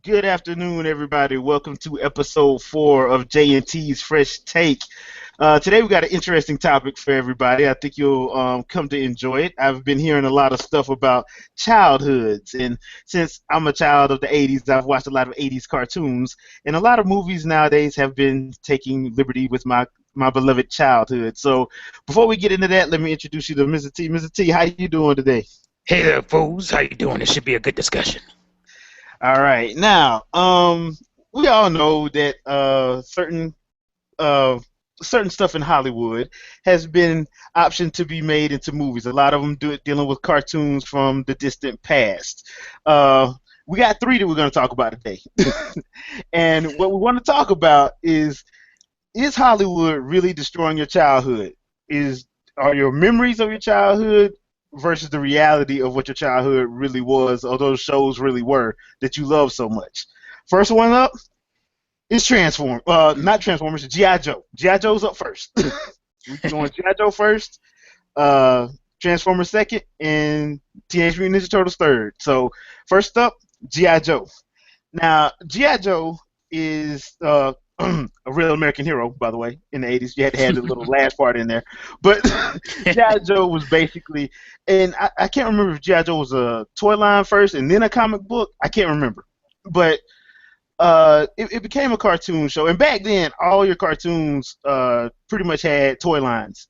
Good afternoon, everybody. Welcome to episode 4 of J&T's Fresh Take. Today we got an interesting topic for everybody. I think you'll come to enjoy it. I've been hearing a lot of stuff about childhoods, and since I'm a child of the 80s, I've watched a lot of 80s cartoons, and a lot of movies nowadays have been taking liberty with my beloved childhood. So before we get into that, let me introduce you to Mr. T. Mr. T, how you doing today? Hey there, fools. How you doing? This should be a good discussion. All right. Now, we all know that uh, certain stuff in Hollywood has been optioned to be made into movies. A lot of them do it dealing with cartoons from the distant past. Uh, we got three that we're going to talk about today, and what we want to talk about is Hollywood really destroying your childhood? Is Are your memories of your childhood versus the reality of what your childhood really was, or those shows really were that you love so much? First one up is not Transformers, GI Joe. GI Joe's up first. We going GI Joe first, uh, Transformers second, and Teenage Mutant Ninja Turtles third. So first up, GI Joe. Now, GI Joe is a real American hero, by the way. In the 80s, you had to have the little last part in there. But GI Joe was basically, and I can't remember if GI Joe was a toy line first and then a comic book. I can't remember, but it became a cartoon show. And back then, all your cartoons pretty much had toy lines,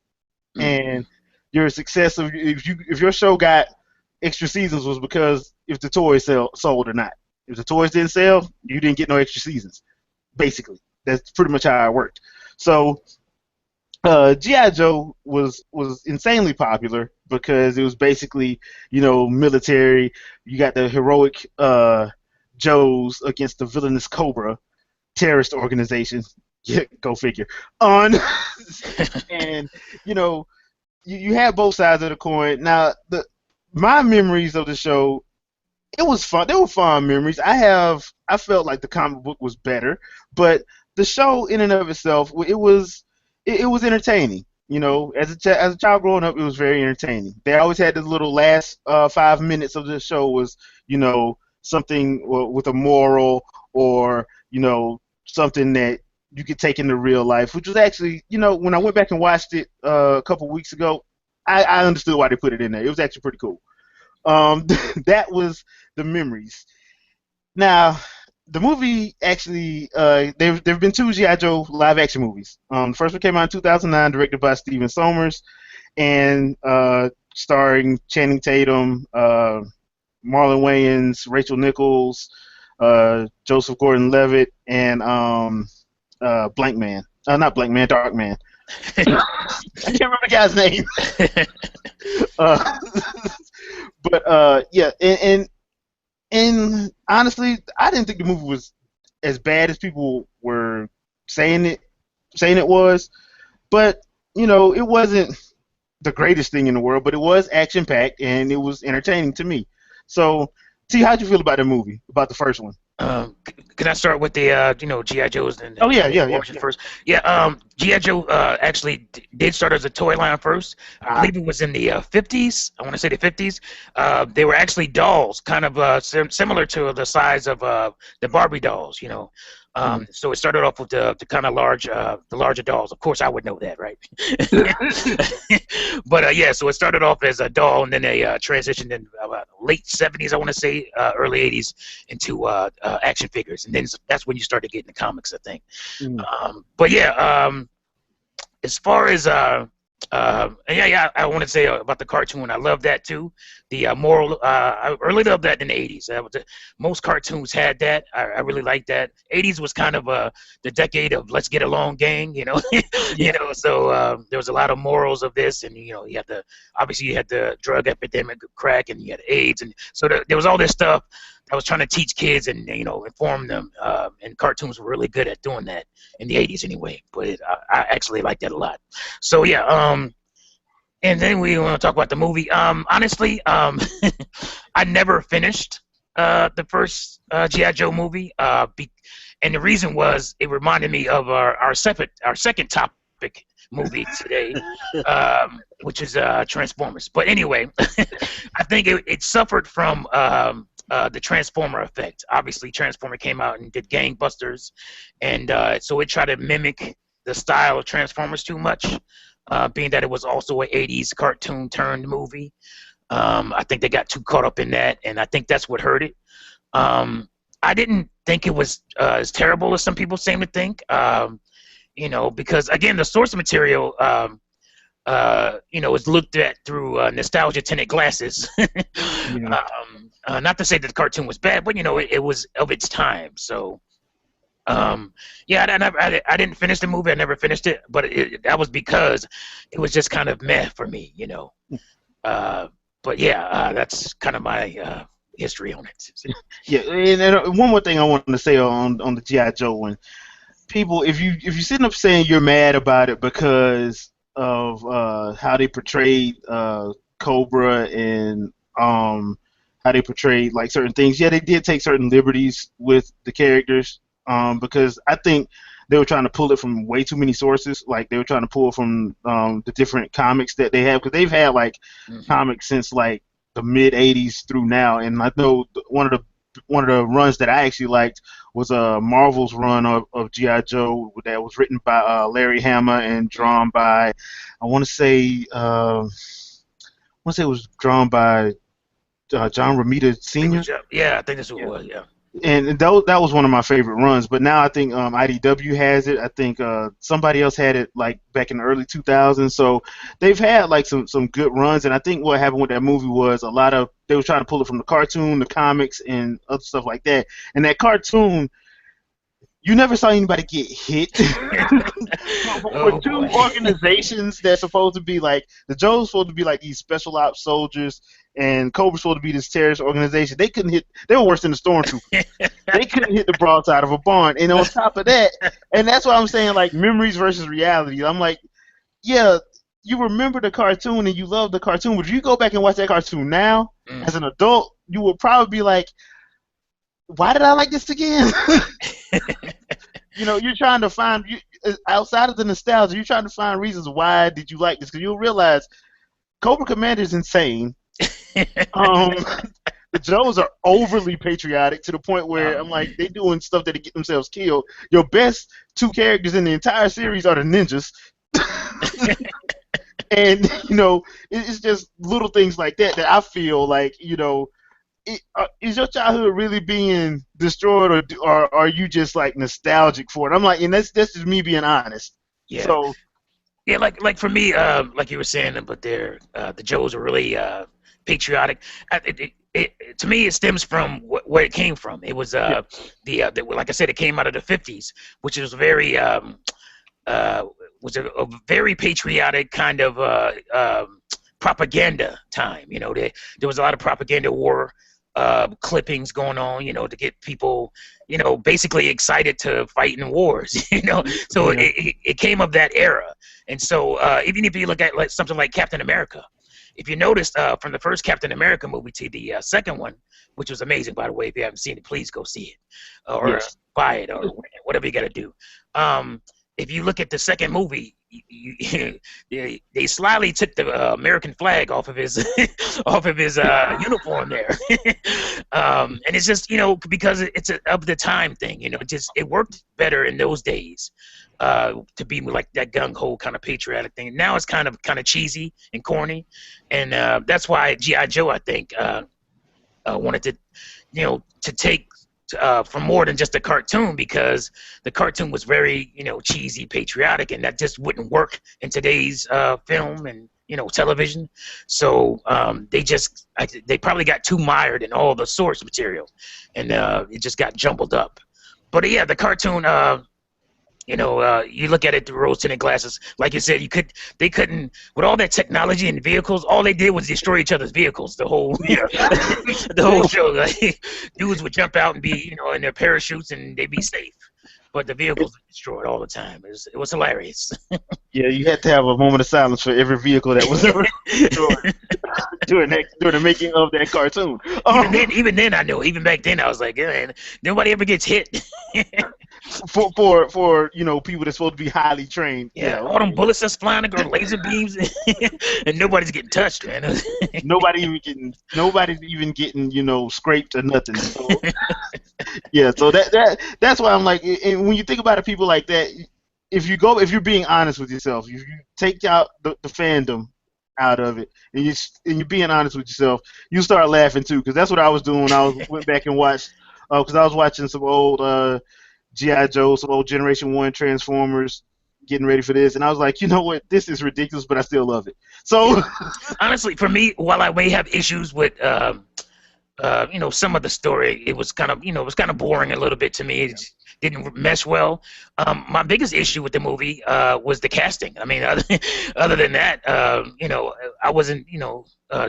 and your success of if your show got extra seasons was because if the toys sold or not. If the toys didn't sell, you didn't get no extra seasons. Basically, that's pretty much how it worked. So GI Joe was insanely popular because it was basically military. You got the heroic Joes against the villainous Cobra terrorist organization. Yeah, go figure. On and you know you have both sides of the coin. Now my memories of the show, it was fun. They were fun memories. I felt like the comic book was better, but the show in and of itself, it was entertaining. As a child growing up, it was very entertaining. They always had the little last 5 minutes of the show was something with a moral, or something that you could take into real life, which was actually, when I went back and watched it a couple weeks ago, I understood why they put it in there. It was actually pretty cool. That was the memories. Now, the movie actually, there've been two GI Joe live action movies. The first one came out in 2009, directed by Steven Sommers, and starring Channing Tatum, Marlon Wayans, Rachel Nichols, Joseph Gordon-Levitt, and Blank Man. Not Blank Man, Dark Man. I can't remember the guy's name. uh, but yeah, and honestly, I didn't think the movie was as bad as people were saying it was. But it wasn't the greatest thing in the world, but it was action packed and it was entertaining to me. So, T, how'd you feel about the movie, about the first one? Can I start with the GI Joes and Oh yeah, yeah, yeah, Transformers yeah. first? Yeah, GI Joe actually did start as a toy line first. I Ah, believe it was in the 50s. I want to say the 50s. They were actually dolls, kind of similar to the size of the Barbie dolls. mm. So it started off with the kind of the larger dolls. Of course, I would know that, right? But yeah, so it started off as a doll, and then they transitioned in late 70s, I want to say, early 80s, into action figures, and then that's when you started getting the comics, I think. Mm. But yeah, as far as yeah, I want to say about the cartoon. I love that too. The moral. I really loved that in the 80s. Most cartoons had that. I really liked that. 80s was kind of the decade of let's get along, gang. Yeah. So there was a lot of morals of this, and obviously you had the drug epidemic of crack, and you had AIDS, and so there was all this stuff that was trying to teach kids and inform them. And cartoons were really good at doing that in the 80s anyway. But I actually liked that a lot. So yeah, and then we want to talk about the movie. Honestly, I never finished the first GI Joe movie, and the reason was it reminded me of our second topic movie today, which is Transformers. But anyway, I think it suffered from the Transformer effect. Obviously, Transformer came out and did gangbusters, and so it tried to mimic the style of Transformers too much, being that it was also an 80s cartoon turned movie. I think they got too caught up in that, and I think that's what hurt it. I didn't think it was as terrible as some people seem to think, because, again, the source material, is looked at through nostalgia tinted glasses. Yeah. Not to say that the cartoon was bad, but it was of its time. So, I didn't finish the movie. I never finished it, but that was because it was just kind of meh for me. But yeah, that's kind of my history on it. Yeah, and one more thing I wanted to say on the G.I. Joe one. People, if you're sitting up saying you're mad about it because of how they portrayed Cobra and how they portrayed like certain things, yeah, they did take certain liberties with the characters because I think they were trying to pull it from way too many sources. Like they were trying to pull from the different comics that they have, because they've had like comics since like the mid '80s through now. And I know one of the runs that I actually liked was Marvel's run of G.I. Joe that was written by Larry Hama and drawn by, I want to say it was drawn by John Romita Sr. Yeah, I think that's what it was. Yeah. And that was one of my favorite runs. But now I think IDW has it. I think somebody else had it like back in the early 2000s. So they've had like some good runs. And I think what happened with that movie was they were trying to pull it from the cartoon, the comics, and other stuff like that. And that cartoon, you never saw anybody get hit. For two organizations that's supposed to be like, the Joe's supposed to be like these special ops soldiers, and Cobra's supposed to be this terrorist organization. They couldn't hit. They were worse than the Stormtroopers. They couldn't hit the broadside of a barn. And on top of that, and that's why I'm saying like memories versus reality. I'm like, yeah, you remember the cartoon and you love the cartoon, but if you go back and watch that cartoon now as an adult, you will probably be like, why did I like this again? You're trying to find, outside of the nostalgia, you're trying to find reasons why did you like this, because you'll realize Cobra Commander is insane. The Joes are overly patriotic to the point where I'm like, they doing stuff that they get themselves killed. Your best two characters in the entire series are the ninjas. And, it's just little things like that I feel like, is your childhood really being destroyed, or are you just like nostalgic for it? I'm like, and that's just me being honest. Yeah. So, yeah, like for me, like you were saying, but the Joes are really patriotic. To me, it stems from where it came from. It was like I said, it came out of the '50s, which is very was a very patriotic kind of propaganda time. There was a lot of propaganda war clippings going on, to get people, basically excited to fight in wars, So it came of that era. And so even if you look at like something like Captain America, if you noticed from the first Captain America movie to the second one, which was amazing, by the way, if you haven't seen it, please go see it or buy it or whatever you got to do. If you look at the second movie, they slyly took the American flag off of his uniform there, and it's just because it's of the time thing. It worked better in those days to be like that gung ho kind of patriotic thing. Now it's kind of cheesy and corny, and that's why G.I. Joe, I think, wanted to take for more than just a cartoon, because the cartoon was very cheesy, patriotic, and that just wouldn't work in today's film and television. So they probably got too mired in all the source material, and it just got jumbled up. But yeah, the cartoon, you look at it through rose-tinted glasses. Like you said, they couldn't, with all that technology and vehicles, all they did was destroy each other's vehicles. The whole, the whole show. Like, dudes would jump out and be, in their parachutes, and they'd be safe. But the vehicles were destroyed all the time. It was hilarious. Yeah, you had to have a moment of silence for every vehicle that was ever destroyed during the making of that cartoon. Even then, I know. Even back then, I was like, nobody ever gets hit. for people that's supposed to be highly trained. Yeah, Yeah, all them okay. bullets that's flying, or laser beams, and nobody's getting touched, man. Nobody's even getting scraped or nothing. So yeah, so that's why I'm like, and when you think about it, people like that, if you're being honest with yourself, if you take out the fandom out of it, and you're being honest with yourself, you start laughing too, because that's what I was doing when went back and watched, because I was watching some old GI Joe, some old Generation One Transformers, getting ready for this, and I was like, you know what, this is ridiculous, but I still love it. So Honestly, for me, while I may have issues with some of the story, it was kind of boring a little bit to me. It didn't mesh well. My biggest issue with the movie was the casting. I mean, other than that, I wasn't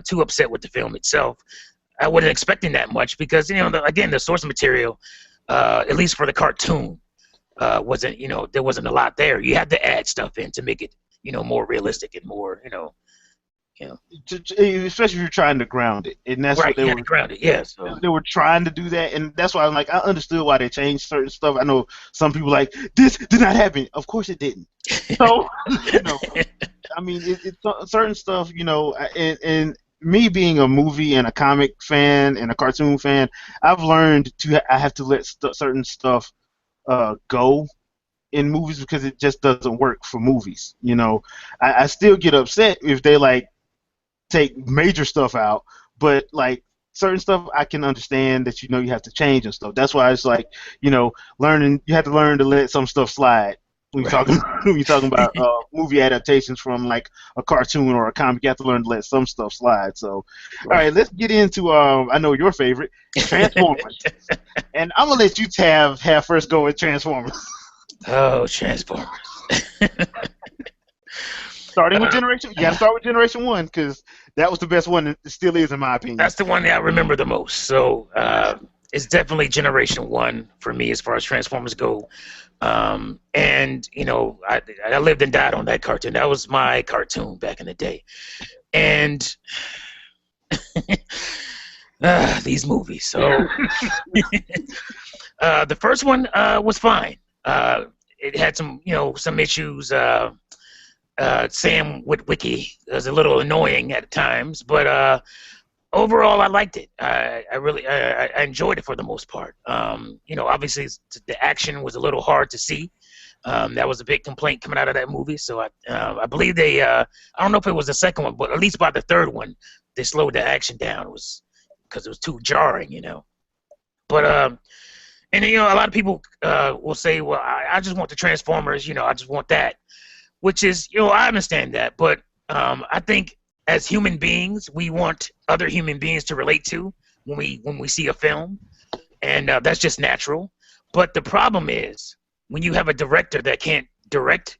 too upset with the film itself. I wasn't expecting that much because again, the source material, at least for the cartoon, wasn't there wasn't a lot there. You had to add stuff in to make it more realistic and more especially if you're trying to ground it, and that's right. what they You had were. to ground it. Yeah. So They were trying to do that, and that's why I'm like, I understood why they changed certain stuff. I know some people like this did not happen. Of course it didn't. So you know, I mean, it's certain stuff, and me being a movie and a comic fan and a cartoon fan, I've learned I have to let certain stuff go in movies because it just doesn't work for movies. I still get upset if they like take major stuff out, but like certain stuff I can understand that you have to change and stuff. That's why it's like learning. You have to learn to let some stuff slide when you're right. talking when you're talking about movie adaptations from like a cartoon or a comic. You have to learn to let some stuff slide. So, all Right. right, let's get into I know your favorite, Transformers, and I'm gonna let you have first go with Transformers. Oh, Transformers. Starting with Uh, Generation, you gotta start with Generation One because that was the best one. It still is, in my opinion. that's the one that I remember the most. So it's definitely Generation One for me as far as Transformers go. And I lived and died on that cartoon. That was my cartoon back in the day. And these movies. So the first one was fine. It had some issues. Sam Witwicky was a little annoying at times, but overall I liked it. I really I enjoyed it for the most part. Obviously the action was a little hard to see. That was a big complaint coming out of that movie. So I believe they I don't know if it was the second one, but at least by the third one they slowed the action down. It was because it was too jarring. But and a lot of people will say, well, I just want the Transformers. I just want that, which is, I understand that, but I think as human beings, we want other human beings to relate to when we see a film, and that's just natural. But the problem is when you have a director that can't direct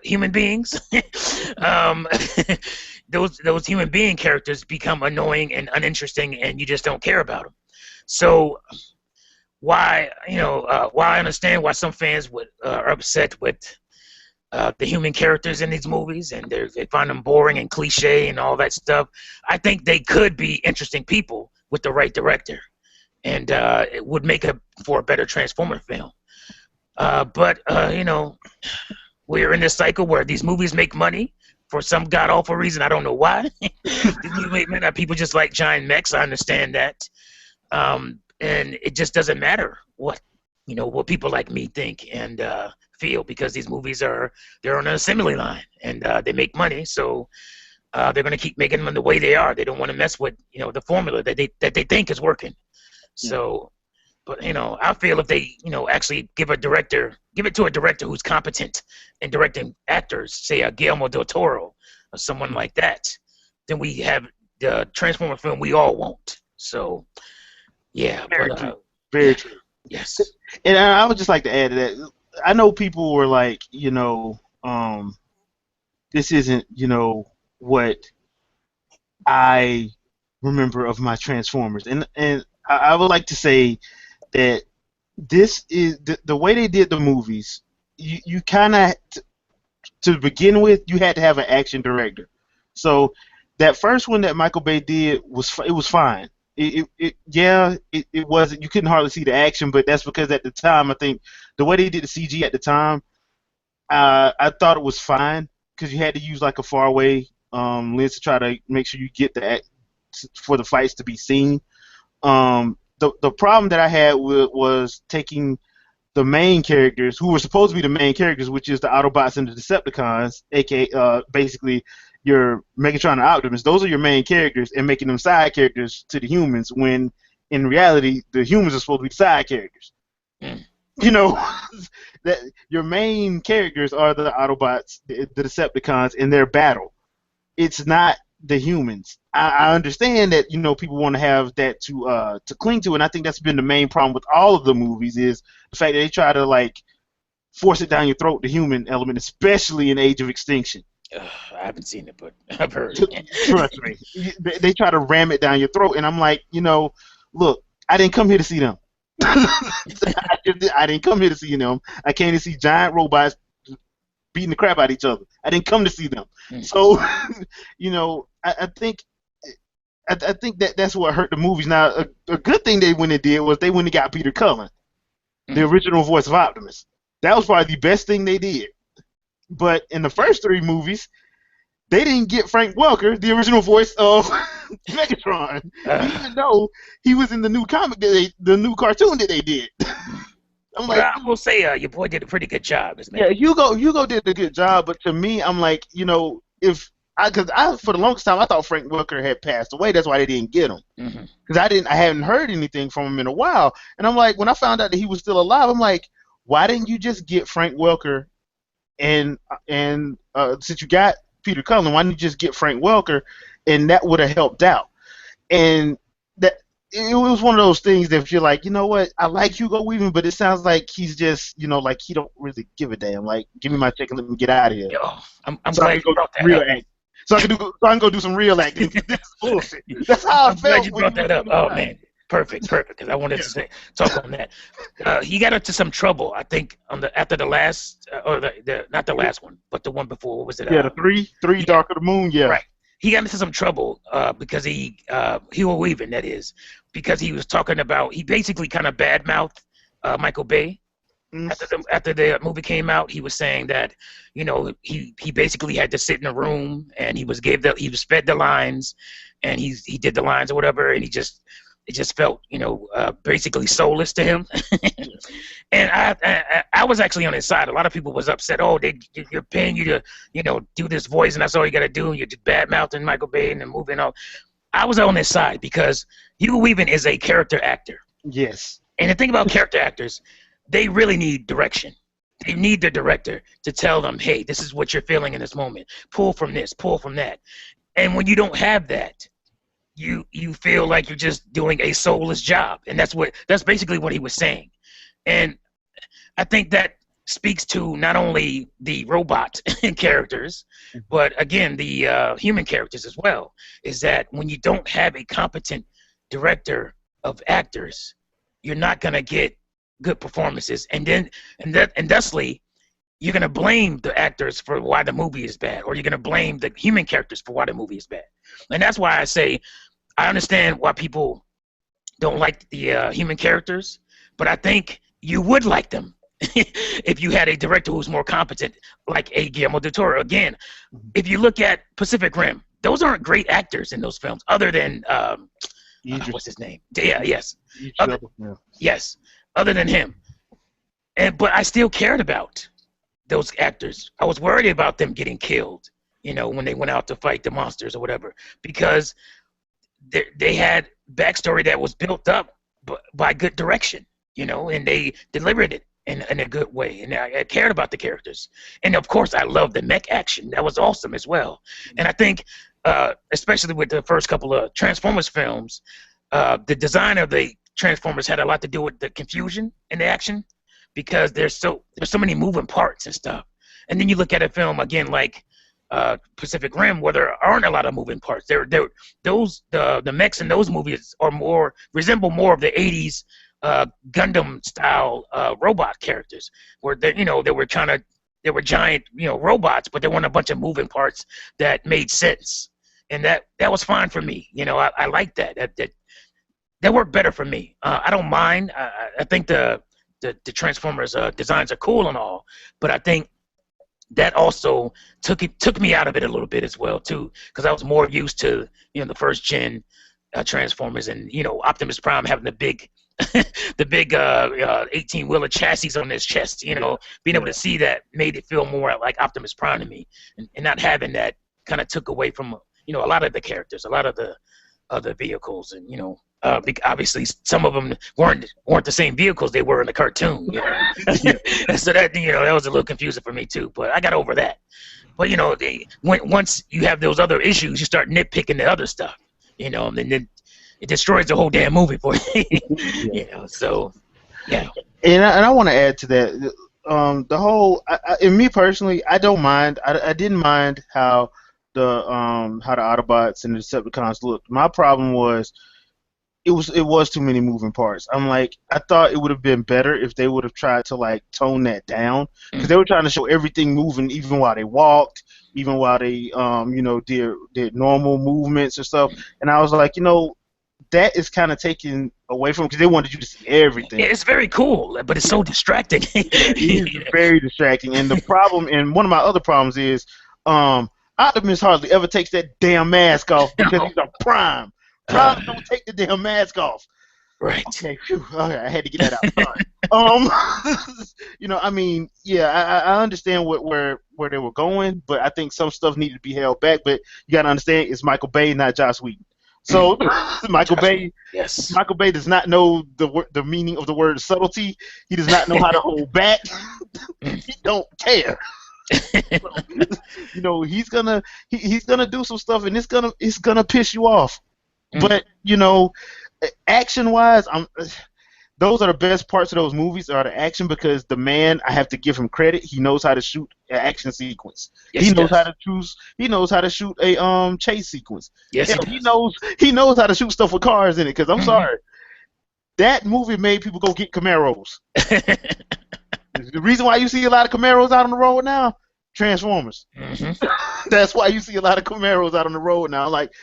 human beings, um, those human being characters become annoying and uninteresting, and you just don't care about them. So why I understand why some fans are upset with the human characters in these movies, and they find them boring and cliche and all that stuff. I think they could be interesting people with the right director, and it would make for a better Transformer film. But we're in this cycle where these movies make money for some god awful reason. I don't know why. These movies make money. People just like giant mechs. I understand that, and it just doesn't matter what people like me think and feel, because they're on an assembly line, and they make money, so they're going to keep making them the way they are. They don't want to mess with the formula that they think is working. So, but I feel if they actually give it to a director who's competent in directing actors, say a Guillermo del Toro or someone like that, then we have the Transformer film we all want. So yeah, Very but true. Very true. yes. And I would just like to add to that. I know people were like, this isn't, what I remember of my Transformers, and I would like to say that this is the way they did the movies. You kind of, to begin with, you had to have an action director. So that first one that Michael Bay did it was fine. It wasn't. You couldn't hardly see the action, but that's because at the time, I think the way they did the CG at the time, I thought it was fine because you had to use like a far away lens to try to make sure you get for the fights to be seen. The problem that I had was taking the main characters who were supposed to be the main characters, which is the Autobots and the Decepticons, aka basically your Megatron and Optimus. Those are your main characters, and making them side characters to the humans. When in reality, the humans are supposed to be side characters. Mm. You know, that your main characters are the Autobots, the Decepticons, in their battle. It's not the humans. I understand that people want to have that to cling to, and I think that's been the main problem with all of the movies is the fact that they try to like force it down your throat, the human element, especially in Age of Extinction. I haven't seen it, but I've heard. Trust me, they try to ram it down your throat, and I'm like, look, I didn't come here to see them. I didn't come here to see them. I came to see giant robots beating the crap out of each other. I didn't come to see them. So, I think that's what hurt the movies. Now, a good thing they went and did was they went and got Peter Cullen, the original voice of Optimus. That was probably the best thing they did. But in the first three movies, they didn't get Frank Welker, the original voice of Megatron, even though he was in the new the new cartoon that they did. I'm like, I will say, your boy did a pretty good job. Yeah, Hugo did a good job, but to me, I'm like, because for the longest time I thought Frank Welker had passed away. That's why they didn't get him. Because I hadn't heard anything from him in a while, and I'm like, when I found out that he was still alive, I'm like, why didn't you just get Frank Welker, and since you got Peter Cullen, why didn't you just get Frank Welker, and that would have helped out. And that it was one of those things that if you're like, you know what, I like Hugo Weaving, but it sounds like he's just, like he don't really give a damn. Like, give me my check and let me get out of here. Yo, I'm glad you brought that up. So I can go do some real acting. This is bullshit. That's how I felt. Glad you brought that up. Oh man, perfect. Because I wanted to talk on that. He got into some trouble, I think, after the last, or the not the last one, but the one before. What was it? Yeah, the three Dark of the Moon. Yeah. Right. He got into some trouble because Hugo Weaving, that is, because he was talking about, he basically kind of badmouthed Michael Bay. After the movie came out, he was saying that, he basically had to sit in a room and he was fed the lines, and he did the lines or whatever, and it just felt, basically soulless to him. And I was actually on his side. A lot of people was upset. Oh, you're paying you to, do this voice, and that's all you got to do. And you're just bad-mouthing Michael Bay and then moving on. I was on his side because Hugo Weaving is a character actor. Yes. And the thing about character actors, they really need direction. They need the director to tell them, hey, this is what you're feeling in this moment. Pull from this, pull from that. And when you don't have that, you feel like you're just doing a soulless job. And that's basically what he was saying. And I think that speaks to not only the robot characters, but again, the human characters as well, is that when you don't have a competent director of actors, you're not going to get good performances. And thusly, you're going to blame the actors for why the movie is bad, or you're going to blame the human characters for why the movie is bad. And that's why I say I understand why people don't like the human characters, but I think you would like them if you had a director who's more competent, like a Guillermo del Toro. Again, if you look at Pacific Rim, those aren't great actors in those films, other than what's his name? Yeah, yes, yes, other than him. But I still cared about those actors. I was worried about them getting killed, when they went out to fight the monsters or whatever, because they had backstory that was built up by good direction, and they delivered it in a good way. And I cared about the characters. And of course, I loved the mech action. That was awesome as well. And I think, especially with the first couple of Transformers films, the design of the Transformers had a lot to do with the confusion in the action, because there's so many moving parts and stuff. And then you look at a film again like Pacific Rim, where there aren't a lot of moving parts. The mechs in those movies resemble more of the 80s Gundam style robot characters, where they were giant robots, but there weren't a bunch of moving parts that made sense, and that was fine for me. I liked that that worked better for me. I don't mind. I think the Transformers designs are cool and all, but I think that also took me out of it a little bit as well too, because I was more used to the first gen Transformers, and Optimus Prime having the big the big 18-wheeler chassis on his chest. Being able to see that made it feel more like Optimus Prime to me, and not having that kind of took away from a lot of the characters, a lot of the other vehicles, and obviously some of them weren't the same vehicles they were in the cartoon. So that that was a little confusing for me too. But I got over that. But once you have those other issues, you start nitpicking the other stuff. And then it destroys the whole damn movie for you. So yeah. And I want to add to that. The whole, and me personally, I don't mind. I didn't mind how the Autobots and the Decepticons looked. My problem was it was too many moving parts. I'm like, I thought it would have been better if they would have tried to like tone that down, because they were trying to show everything moving, even while they walked, even while they did normal movements and stuff. And I was like, that is kind of taken away from, because they wanted you to see everything. Yeah, it's very cool, but it's so distracting. It's very distracting. And the problem, and one of my other problems is, Optimus hardly ever takes that damn mask off because he's a Prime. Prime don't take the damn mask off. Right. Okay. Phew, okay, I had to get that out. Sorry. I mean, yeah, I understand where they were going, but I think some stuff needed to be held back. But you got to understand, it's Michael Bay, not Joss Whedon. So Michael Bay does not know the meaning of the word subtlety. He does not know how to hold back. He don't care. He's gonna do some stuff, and it's gonna piss you off. But action wise, those are the best parts of those movies, are the action, because the man, I have to give him credit, he knows how to shoot an action sequence. Yes, he knows how to shoot a chase sequence. Yes, he knows how to shoot stuff with cars in it, because I'm sorry, that movie made people go get Camaros. The reason why you see a lot of Camaros out on the road now, Transformers. That's why you see a lot of Camaros out on the road now. Like,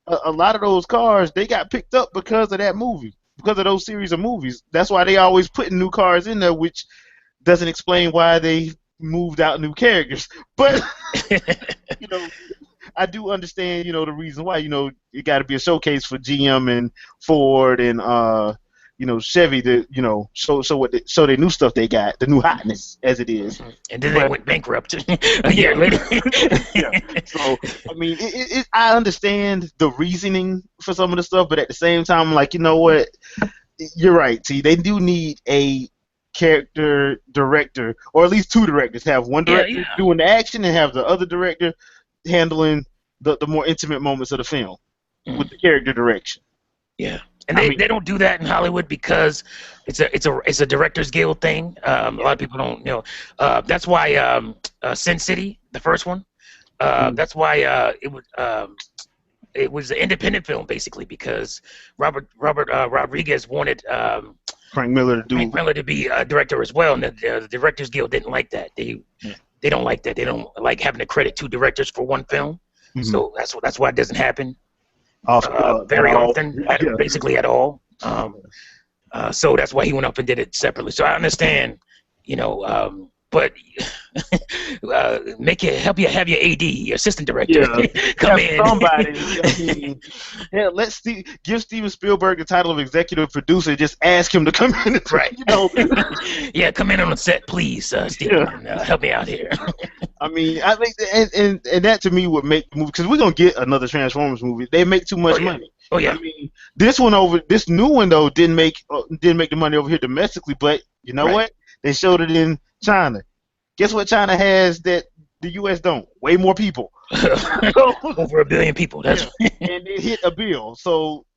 a lot of those cars, they got picked up because of that movie, because of those series of movies. That's why they always putting new cars in there, which doesn't explain why they moved out new characters. But I do understand, the reason why. It got to be a showcase for GM and Ford and Chevy to show their new stuff they got, the new hotness as it is. And then they went bankrupt a year later. Yeah. So I mean, I understand the reasoning for some of the stuff, but at the same time, I'm like, you know what? You're right. See, they do need a character director, or at least two directors. Have one director doing the action, and have the other director handling the more intimate moments of the film with the character direction. Yeah. And they don't do that in Hollywood because it's a Directors Guild thing. A lot of people don't know. That's why Sin City, the first one, that's why it was an independent film basically, because Robert Rodriguez wanted Frank Miller to be a director as well, and the Directors Guild didn't like that. They don't like that. They don't like having to credit two directors for one film. So that's why it doesn't happen. Very often, basically at all. So that's why he went up and did it separately. So I understand, but help you have your AD, your assistant director, come in. Somebody. Give Steven Spielberg the title of executive producer. Just ask him to come in. Right. Yeah, come in on the set, please, Steven. Help me out here. I mean, I think, and that to me would make the movie, because we're gonna get another Transformers movie. They make too much money. Oh yeah. I mean, this new one though didn't make the money over here domestically, but you know what? They showed it in China. Guess what China has that the U.S. don't? Way more people. Over 1 billion people. That's and it hit $1 billion. So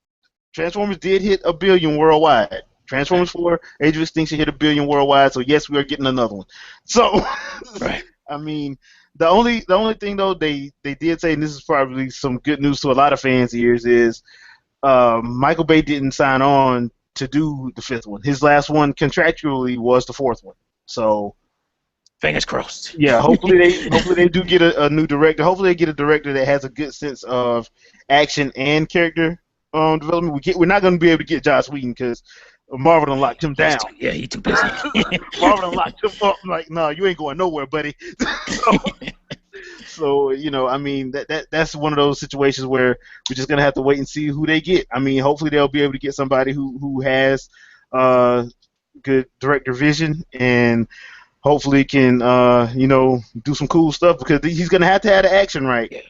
Transformers did hit $1 billion worldwide. Transformers 4, Age of Extinction hit $1 billion worldwide. So yes, we are getting another one. So I mean, the only thing though they did say, and this is probably some good news to a lot of fans' ears, is Michael Bay didn't sign on to do the 5th one. His last one contractually was the 4th one. So fingers crossed. Yeah, hopefully they do get a new director. Hopefully they get a director that has a good sense of action and character development. We're not going to be able to get Joss Whedon because Marvel done locked him down. He too busy. Marvel done locked him up. I'm like, no, you ain't going nowhere, buddy. So I mean, that's one of those situations where we're just gonna have to wait and see who they get. I mean, hopefully they'll be able to get somebody who has good director vision and hopefully can do some cool stuff because he's gonna have to have the action right.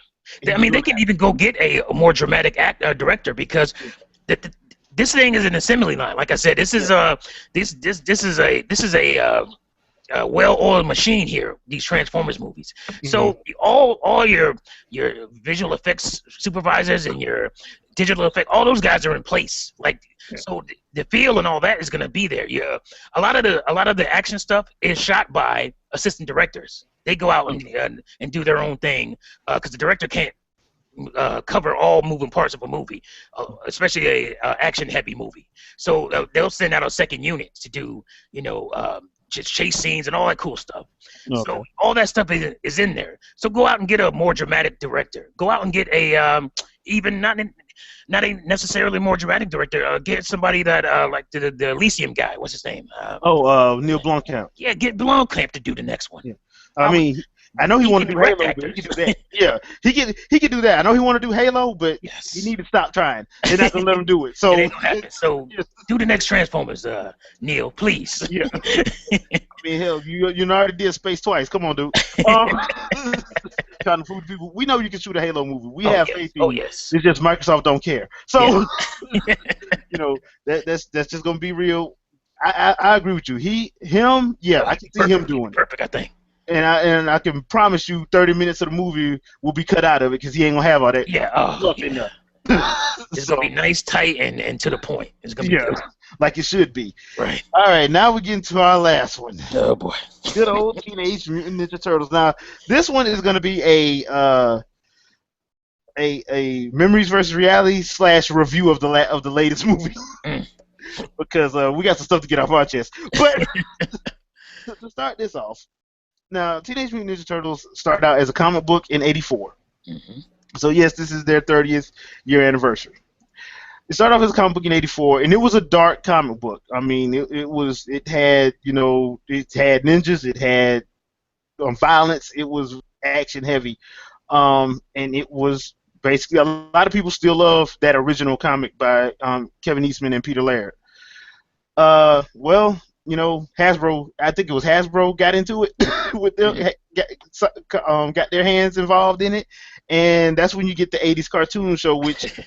I mean, they can even go get a more dramatic director because this thing is an assembly line. Like I said, this is a well-oiled machine here. These Transformers movies. Mm-hmm. So all your visual effects supervisors and your digital effect, all those guys are in place. So the feel and all that is going to be there. Yeah, a lot of the action stuff is shot by assistant directors. They go out and do their own thing because the director can't cover all moving parts of a movie, especially a action-heavy movie. So they'll send out a second unit to do just chase scenes and all that cool stuff. Okay. So all that stuff is in there. So go out and get a more dramatic director. Go out and get a even not a necessarily more dramatic director. Get somebody that like the Elysium guy. What's his name? Neil Blomkamp. Yeah, get Blomkamp to do the next one. Yeah. I mean, I know he wanted to do Halo, but he could do that. Yeah, he could do that. I know he wanted to do Halo, but he need to stop trying. They're not gonna let him do it. So it ain't gonna happen. So do the next Transformers, Neil, please. Yeah. I mean, hell, you already did Space twice. Come on, dude. Trying to fool people. We know you can shoot a Halo movie. We have faith in you. Yes. It's just Microsoft don't care. So that's just gonna be real. I agree with you. I can see him doing it. Perfect, I think. And I can promise you 30 minutes of the movie will be cut out of it because he ain't going to have all that stuff in there. It's going to be nice, tight, and to the point. It's going to be good. Like it should be. Right. All right, now we're getting to our last one. Oh, boy. Good old Teenage Mutant Ninja Turtles. Now, this one is going to be a memories versus reality / review of the latest movie. Because we got some stuff to get off our chest. But to start this off, now, Teenage Mutant Ninja Turtles started out as a comic book in '84. Mm-hmm. So, yes, this is their 30th year anniversary. It started off as a comic book in '84, and it was a dark comic book. I mean, it had ninjas, it had violence, it was action heavy, and it was basically a lot of people still love that original comic by Kevin Eastman and Peter Laird. Hasbro, I think it was Hasbro got into it with them, got their hands involved in it, and that's when you get the 80s cartoon show, which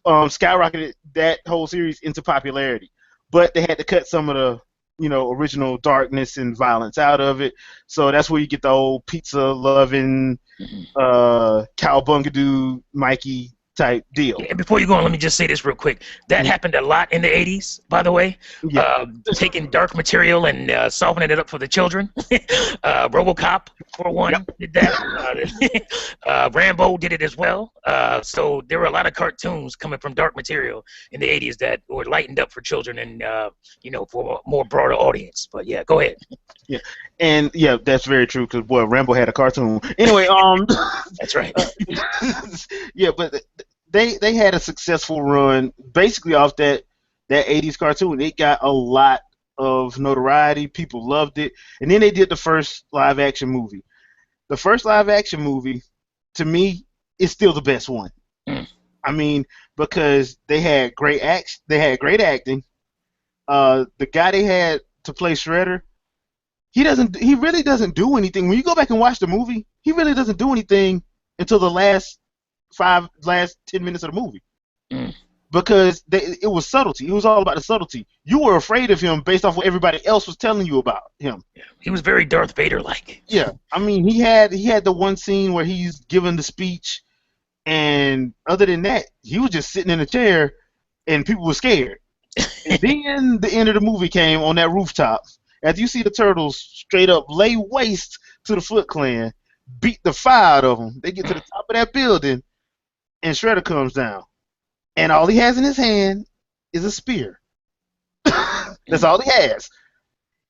skyrocketed that whole series into popularity. But they had to cut some of the original darkness and violence out of it, so that's where you get the old pizza-loving, cowabungadoo Mikey type deal. And before you go on, let me just say this real quick. That happened a lot in the 80s, by the way. Yeah. Taking dark material and softening it up for the children. RoboCop, for one, did that. Rambo did it as well. So there were a lot of cartoons coming from dark material in the 80s that were lightened up for children and, for a more broader audience. But, yeah, go ahead. Yeah, and, that's very true because, boy, Rambo had a cartoon. Anyway, That's right. But they had a successful run basically off that 80s cartoon. It got a lot of notoriety. People loved it. And then they did the first live-action movie. The first live-action movie, to me, is still the best one. I mean, because they had great action. They had great acting. The guy they had to play Shredder, he really doesn't do anything. When you go back and watch the movie, he really doesn't do anything until the last 10 minutes of the movie. Because it was subtlety. It was all about the subtlety. You were afraid of him based off what everybody else was telling you about him. Yeah. He was very Darth Vader-like. Yeah. I mean, he had the one scene where he's giving the speech, and other than that, he was just sitting in a chair, and people were scared. And then the end of the movie came on that rooftop. As you see the Turtles straight up lay waste to the Foot Clan, beat the fire out of them. They get to the top of that building, and Shredder comes down. And all he has in his hand is a spear. That's all he has.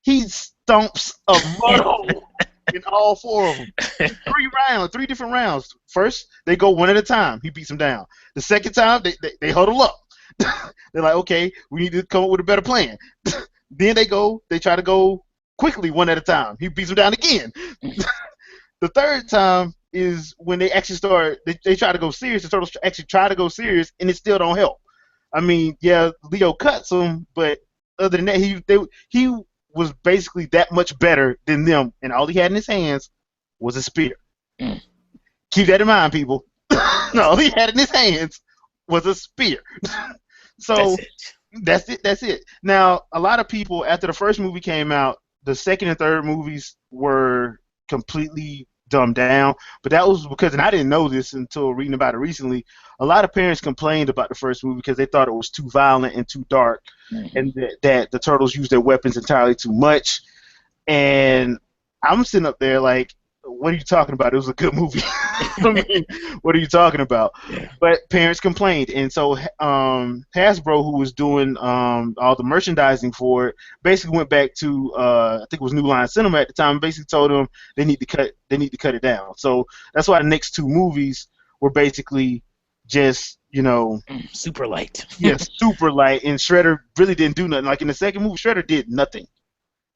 He stomps a mud hole in all four of them. Three different rounds. First, they go one at a time. He beats them down. The second time, they huddle up. They're like, okay, we need to come up with a better plan. Then they try to go quickly one at a time. He beats them down again. The third time is when they actually start, they try to go serious. The Turtles actually try to go serious, and it still don't help. I mean, yeah, Leo cuts him, but other than that, he was basically that much better than them, and all he had in his hands was a spear. Keep that in mind, people. No, all he had in his hands was a spear. So that's it. Now, a lot of people, after the first movie came out, the second and third movies were completely dumbed down, but that was because, and I didn't know this until reading about it recently, a lot of parents complained about the first movie because they thought it was too violent and too dark, and that the Turtles used their weapons entirely too much. And I'm sitting up there like, what are you talking about? It was a good movie. I mean, what are you talking about? But parents complained, and so Hasbro, who was doing all the merchandising for it, basically went back to I think it was New Line Cinema at the time, and basically told them they need to cut it down. So that's why the next two movies were basically just, super light. Yeah, super light, and Shredder really didn't do nothing. Like in the second movie, Shredder did nothing.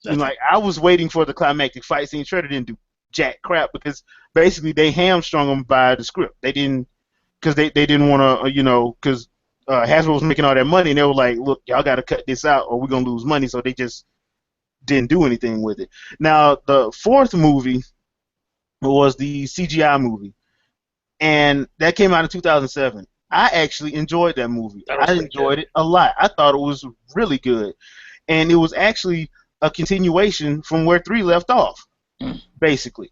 And like I was waiting for the climactic fight scene. Shredder didn't do jack crap because basically they hamstrung them by the script. They didn't, because they didn't want to, because Hasbro was making all that money, and they were like, look, y'all got to cut this out or we're going to lose money. So they just didn't do anything with it. Now, the fourth movie was the CGI movie, and that came out in 2007. I actually enjoyed that movie. I enjoyed it a lot. I thought it was really good. And it was actually a continuation from where 3 left off. Basically,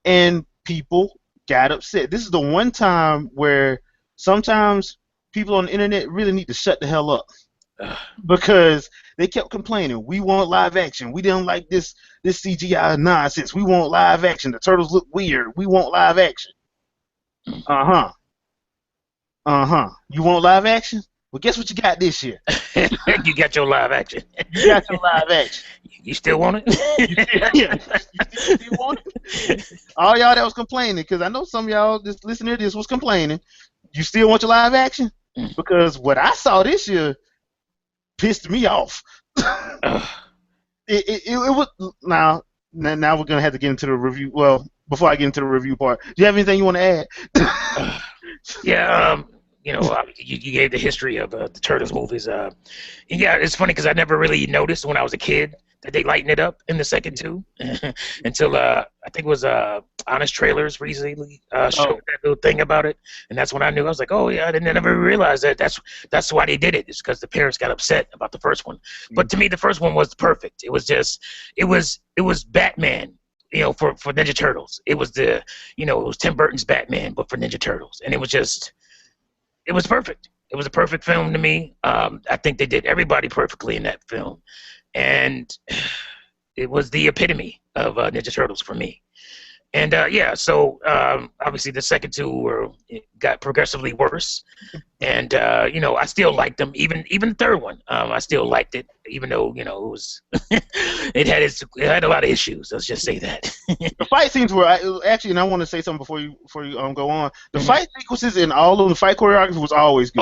and people got upset. This is the one time where sometimes people on the internet really need to shut the hell up because they kept complaining. We want live action. We didn't like this CGI nonsense. We want live action. The Turtles look weird. We want live action. You want live action? Well, guess what you got this year? You got your live action. You got your live action. You still want it? Yeah. You still want it? All y'all that was complaining, because I know some of y'all just listening to this was complaining. You still want your live action? Because what I saw this year pissed me off. It was now we're gonna have to get into the review. Well, before I get into the review part, do you have anything you want to add? Yeah. You gave the history of the Turtles movies. Yeah, it's funny because I never really noticed when I was a kid that they lightened it up in the second two until I think it was Honest Trailers recently showed that little thing about it, and that's when I knew. I was like, oh yeah, I didn't never realize that. That's why they did it. It's because the parents got upset about the first one. But to me, the first one was perfect. It was Batman. For Ninja Turtles. It was it was Tim Burton's Batman, but for Ninja Turtles, and it was perfect. It was a perfect film to me. I think they did everybody perfectly in that film. And it was the epitome of Ninja Turtles for me. And so obviously the second two got progressively worse. And I still liked them. Even the third one, I still liked it, even though it was it had a lot of issues. Let's just say that. The fight scenes were actually, and I want to say something before you go on. The fight sequences and all of the fight choreography was always good.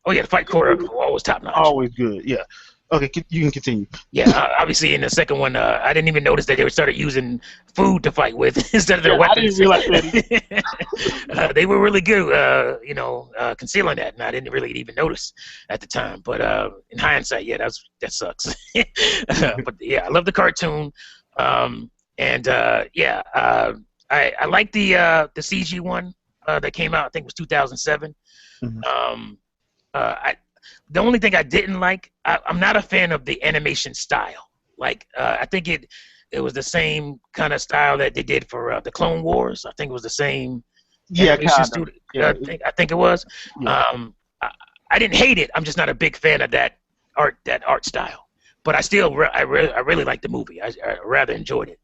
Oh yeah, the fight choreography was always top notch. Always good. Yeah. Okay, you can continue. Yeah, obviously in the second one, I didn't even notice that they started using food to fight with instead of their weapons. I didn't realize that. They were really good, concealing that, and I didn't really even notice at the time. But in hindsight, yeah, that sucks. But yeah, I love the cartoon, I like the CG one that came out. I think it was 2007. The only thing I didn't like, I'm not a fan of the animation style. Like, I think it was the same kind of style that they did for the Clone Wars. I think it was the same animation studio. Yeah. I think it was. Yeah. I didn't hate it. I'm just not a big fan of that art style. But I really liked the movie. I rather enjoyed it.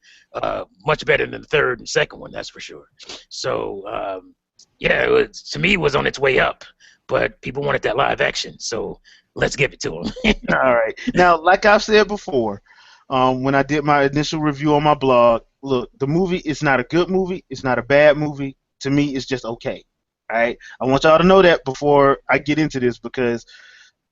Much better than the third and second one, that's for sure. So, to me, it was on its way up. But people wanted that live action, so let's give it to them. All right. Now, like I've said before, when I did my initial review on my blog, look, the movie is not a good movie. It's not a bad movie. To me, it's just okay. All right. I want y'all to know that before I get into this because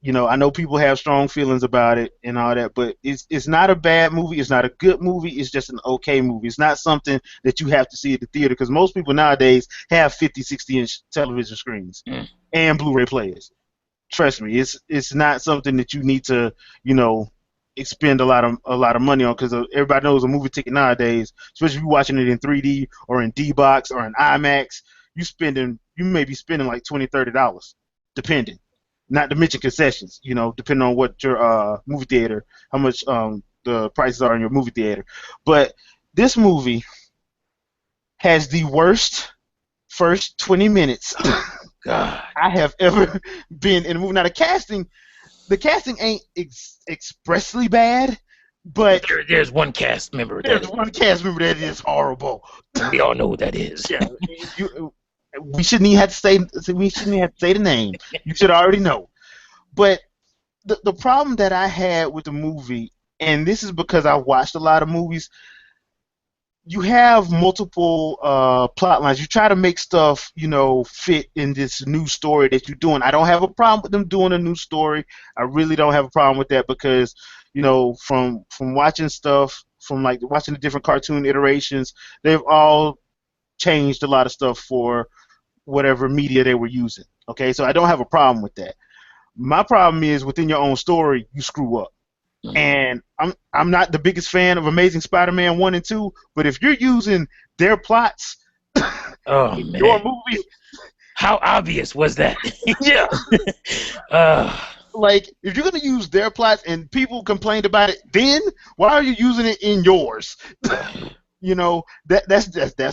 I know people have strong feelings about it and all that, but it's not a bad movie. It's not a good movie. It's just an okay movie. It's not something that you have to see at the theater because most people nowadays have 50, 60-inch television screens and Blu-ray players. Trust me, it's not something that you need to, expend a lot of money on because everybody knows a movie ticket nowadays, especially if you're watching it in 3D or in D-Box or in IMAX, you may be spending like $20, $30, depending. Not to mention concessions, depending on what your movie theater, how much the prices are in your movie theater. But this movie has the worst first 20 minutes God. I have ever been in a movie. Now the casting ain't expressly bad, but there's one cast member that is horrible. We all know who that is. Yeah, we shouldn't even have to say the name. You should already know. But the problem that I had with the movie, and this is because I watched a lot of movies, you have multiple plot lines. You try to make stuff, fit in this new story that you're doing. I don't have a problem with them doing a new story. I really don't have a problem with that because, from watching stuff, from like watching the different cartoon iterations, they've all changed a lot of stuff for whatever media they were using. Okay, so I don't have a problem with that. My problem is within your own story, you screw up. And I'm not the biggest fan of Amazing Spider-Man 1 and 2, but if you're using their plots in your movie, how obvious was that? Yeah. Like if you're gonna use their plots and people complained about it, then why are you using it in yours? That's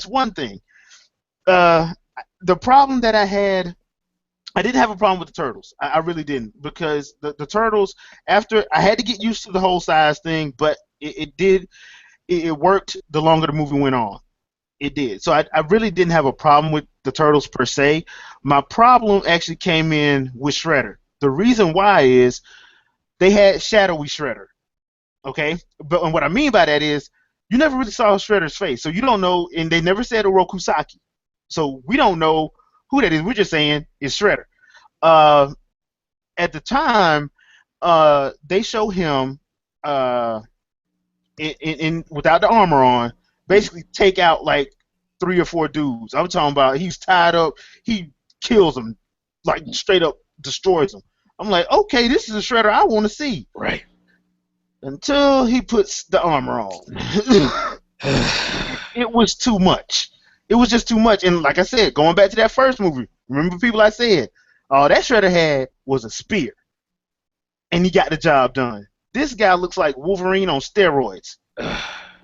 one thing. The problem that I didn't have a problem with the Turtles. I really didn't because the Turtles, after I had to get used to the whole size thing, but it worked the longer the movie went on. It did. So I really didn't have a problem with the Turtles per se. My problem actually came in with Shredder. The reason why is they had shadowy Shredder. Okay? And what I mean by that is you never really saw Shredder's face. So you don't know, and they never said Orokusaki. So we don't know who that is. We're just saying it's Shredder. At the time, they show him in without the armor on, basically take out like 3 or 4 dudes. I'm talking about he's tied up, he kills them, like straight up destroys them. I'm like, okay, this is a Shredder I want to see. Right. Until he puts the armor on. It was too much. It was just too much. And like I said, going back to that first movie, remember people I said, all that Shredder had was a spear. And he got the job done. This guy looks like Wolverine on steroids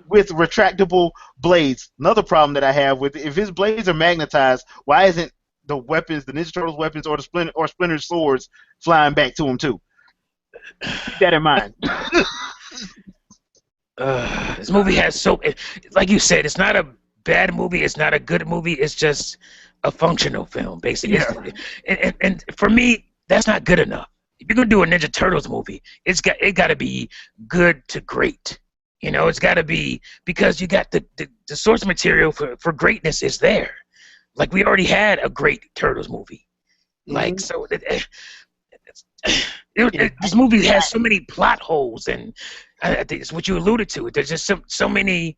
with retractable blades. Another problem that I have with it, if his blades are magnetized, why isn't the weapons, the Ninja Turtles weapons or Splinter's swords flying back to him too? Keep that in mind. This movie has like you said, it's not a bad movie, it's not a good movie, it's just a functional film, basically. Yeah. And for me, that's not good enough. If you're gonna do a Ninja Turtles movie, it got to be good to great. It's got to be, because you got the source material for greatness is there. Like we already had a great Turtles movie. Like so, this movie has so many plot holes, and I think it's what you alluded to. There's just so many.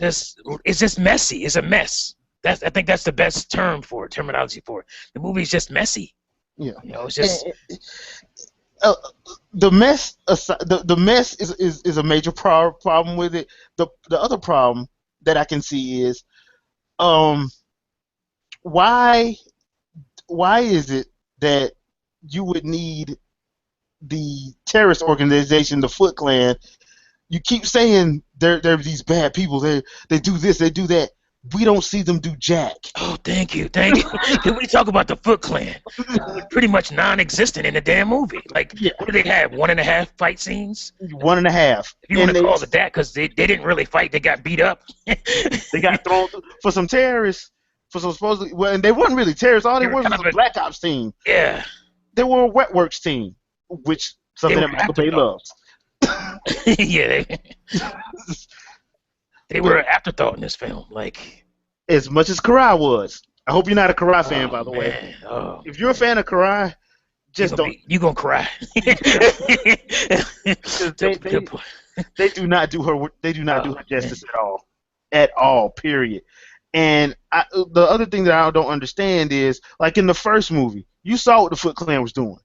It's just messy. It's a mess. I think that's the best terminology for it. The movie's just messy. Yeah. It's just the mess. The mess is a major problem with it. The other problem that I can see is, why is it that you would need the terrorist organization, the Foot Clan? You keep saying they're these bad people. They do this, they do that. We don't see them do jack. Oh, thank you. Can we talk about the Foot Clan? Pretty much non-existent in the damn movie. Like, What do they have? 1.5 fight scenes? 1.5. If you want to call it that, because they didn't really fight. They got beat up. They got thrown for some terrorists. For some supposedly, and they weren't really terrorists. All they were was a Black Ops team. Yeah. They were a Wet Works team, which something that Michael Bay loves. Yeah. They were an afterthought in this film. Like, As much as Karai was. I hope you're not a Karai fan, oh by the way. man, oh If you're a man, fan of Karai, just don't. you gonna cry. Because Good point. they do not do her. They do not do Oh her man, justice at all. Period. And the other thing that I don't understand is, like in the first movie, you saw what the Foot Clan was doing.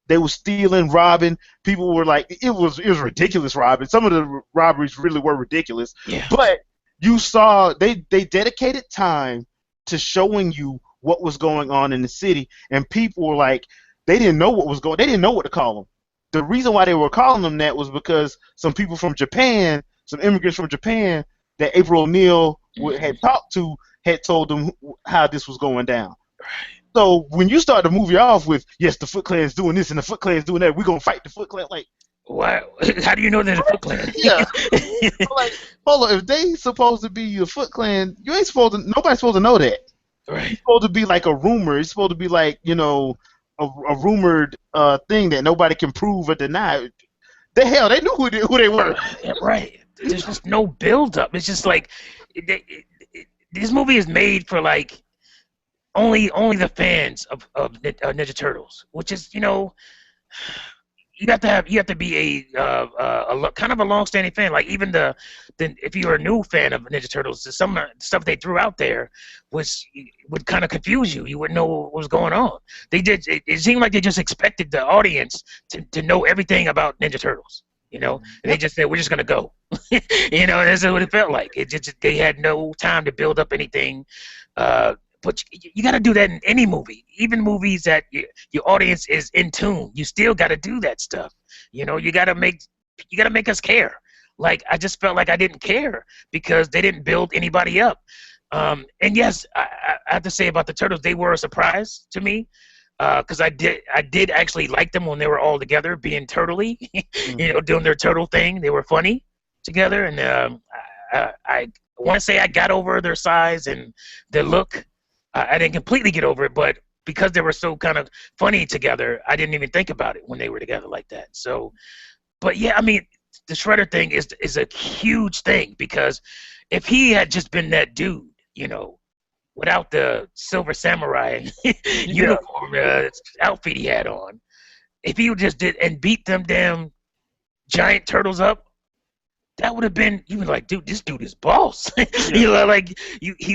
They were stealing, robbing. People were like, it was ridiculous robbing. Some of the robberies really were ridiculous. yeah, But you saw they dedicated time to showing you what was going on in the city, and people were like, they didn't know what was going. They didn't know what to call them. The reason why they were calling them that was because some people from Japan, some immigrants from Japan that April O'Neil mhm, had talked to, had told them how this was going down. So when you start the movie off with, yes, the Foot Clan is doing this and the Foot Clan is doing that, we're gonna fight the Foot Clan. Like, why? How do you know they're the Foot Clan? yeah, like, hold on, if they supposed to be the Foot Clan, you ain't supposed to. Nobody's supposed to know that. Right. It's supposed to be like a rumor. It's supposed to be like, a rumored thing that nobody can prove or deny. The hell, they knew who they were. Yeah, right. There's just no build up. It's just like this movie is made for like only the fans of Ninja Turtles, which is you have to be a kind of a long-standing fan. Like even if you're a new fan of Ninja Turtles, some stuff they threw out there would kind of confuse you. You wouldn't know what was going on. It seemed like they just expected the audience to know everything about Ninja Turtles. And they just said we're just gonna go. That's what it felt like. They had no time to build up anything. But you got to do that in any movie, even movies that your audience is in tune. You still got to do that stuff. You got to make us care. Like I just felt like I didn't care because they didn't build anybody up. And yes, I have to say about the Turtles, they were a surprise to me because I did actually like them when they were all together, being turtley, doing their turtle thing. They were funny together, and I want to say I got over their size and their look. I didn't completely get over it, but because they were so kind of funny together, I didn't even think about it when they were together like that. So, but yeah, I mean, the Shredder thing is a huge thing because if he had just been that dude, without the Silver Samurai uniform outfit he had on, if he just did and beat them damn giant turtles up, that would have been you were like, dude, this dude is boss. He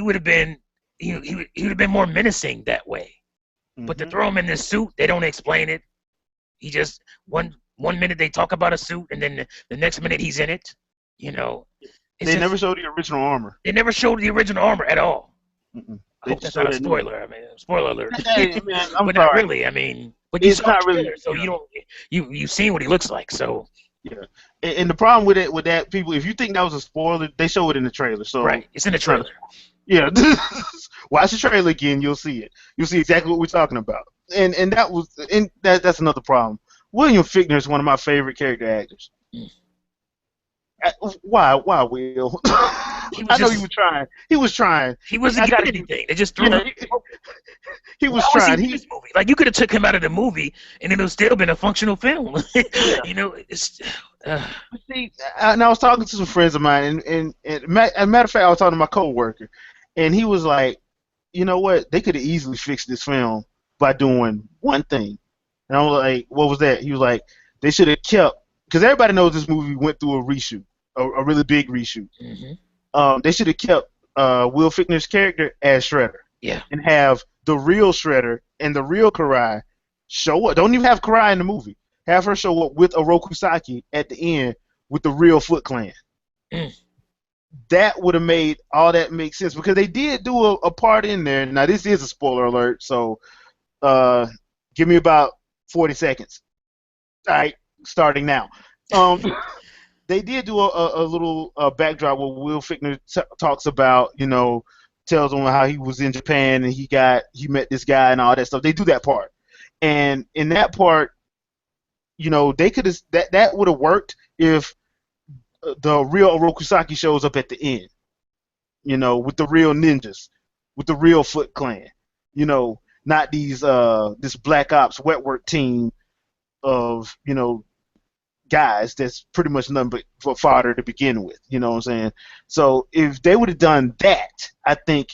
would have been. He would have been more menacing that way. But to throw him in this suit, they don't explain it. He just one minute they talk about a suit, and then the next minute he's in it. They never showed the original armor. They never showed the original armor at all. I hope that's not a showed it spoiler. I mean, spoiler alert. Hey, man, I'm But sorry. not really. I mean, but you It's saw not the really. trailer, so you don't you've seen what he looks like. So Yeah, and the problem with that, people, if you think that was a spoiler, they show it in the trailer. So right, it's in the trailer. yeah, watch the trailer again. You'll see it. You'll see exactly what we're talking about. And that's another problem. William Fichtner is one of my favorite character actors. Mm. Why, Will? I know he was trying. He was trying. He wasn't getting anything. They just threw him. He was Why trying. he in this movie? Like you could have took him out of the movie, and it would still been a functional film. Yeah. It's. See, and I was talking to some friends of mine, and as a matter of fact, I was talking to my coworker, and he was like, you know what? They could have easily fixed this film by doing one thing. And I was like, what was that? He was like, they should have kept, because everybody knows this movie went through a reshoot, a really big reshoot. Mm-hmm. They should have kept Will Fichtner's character as Shredder. Yeah. And have the real Shredder and the real Karai show up. Don't even have Karai in the movie. Have her show up with Oroku Saki at the end with the real Foot Clan. Mm. That would have made all that make sense because they did do a part in there. Now this is a spoiler alert, so give me about 40 seconds. All right, starting now. They did do a little backdrop where Will Fichtner talks about, tells them how he was in Japan and he met this guy and all that stuff. They do that part, and in that part, they could have that would have worked if the real Oroku Saki shows up at the end, with the real ninjas, with the real Foot Clan, not these this Black Ops wet work team of guys that's pretty much nothing but for fodder to begin with. You know what I'm saying? So if they would have done that, I think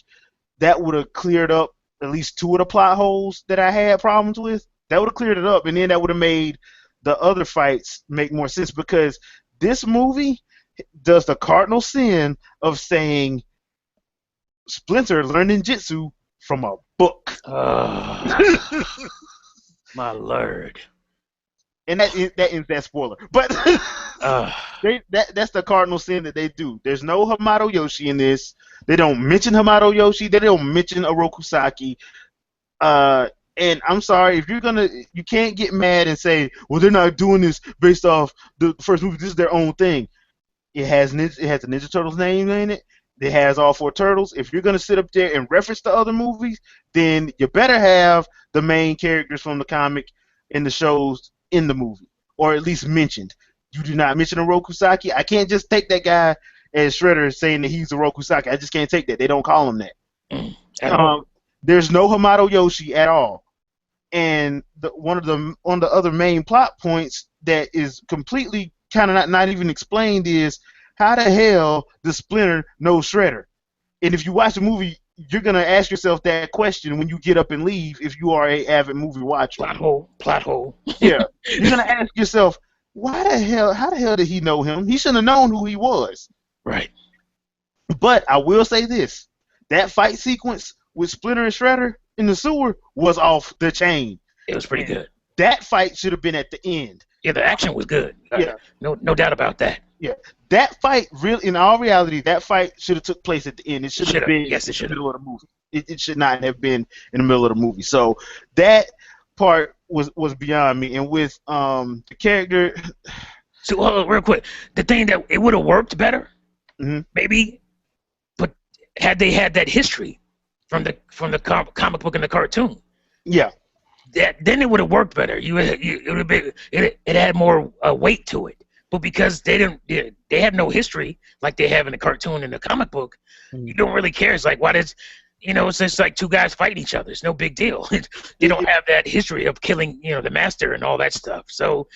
that would have cleared up at least two of the plot holes that I had problems with. That would have cleared it up, and then that would have made the other fights make more sense because this movie does the cardinal sin of saying Splinter learned ninjutsu from a book. My lord. And that is that spoiler. But that's the cardinal sin that they do. There's no Hamato Yoshi in this. They don't mention Hamato Yoshi. They don't mention Oroku Saki. And I'm sorry, if you can't get mad and say, well, they're not doing this based off the first movie. This is their own thing. It has the Ninja Turtles name in it. It has all four turtles. If you're gonna sit up there and reference the other movies, then you better have the main characters from the comic and the shows in the movie, or at least mentioned. You do not mention Oroku Saki. I can't just take that guy as Shredder saying that he's Oroku Saki. I just can't take that. They don't call him that. There's no Hamato Yoshi at all. And one of the other main plot points that is completely kind of not even explained is how the hell does Splinter know Shredder? And if you watch the movie, you're gonna ask yourself that question when you get up and leave if you are a avid movie watcher. Plot hole. Yeah, you're gonna ask yourself, how the hell did he know him? He shouldn't have known who he was. Right. But I will say this: that fight sequence with Splinter and Shredder in the sewer was off the chain. It was pretty good. That fight should have been at the end. Yeah, the action was good. Yeah. No doubt about that. Yeah. That fight, really, in all reality, that fight should have took place at the end. It should have been yes, it in the middle of the movie. It should not have been in the middle of the movie. So that part was beyond me. And with the character. So real quick, the thing that it would have worked better, maybe, but had they had that history from the comic book and the cartoon. Yeah. Then it would have worked better. It had more weight to it. But because they have no history like they have in the cartoon and the comic book, you don't really care. It's like, why does, it's just like two guys fighting each other. It's no big deal. They don't have that history of killing, the master and all that stuff. So,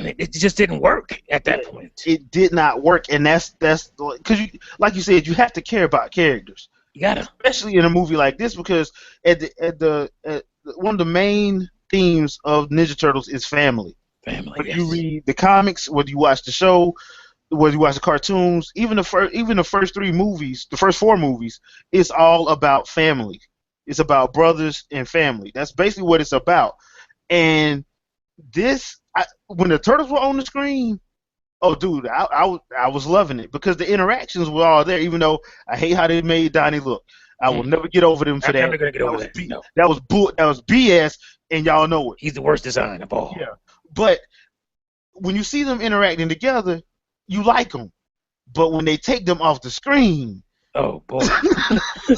I mean, it just didn't work at that point. It did not work, and that's because like you said, you have to care about characters. You gotta, especially in a movie like this, because one of the main themes of Ninja Turtles is family. Whether you read the comics, whether you watch the show, whether you watch the cartoons, even the first four movies, it's all about family. It's about brothers and family. That's basically what it's about. And when the Turtles were on the screen, oh, dude, I was loving it because the interactions were all there. Even though I hate how they made Donnie look, I will never get over them for that. I'm never gonna get over that. No. That was BS, and y'all know it. He's the worst design of all. Yeah, but when you see them interacting together, you like them. But when they take them off the screen, oh boy,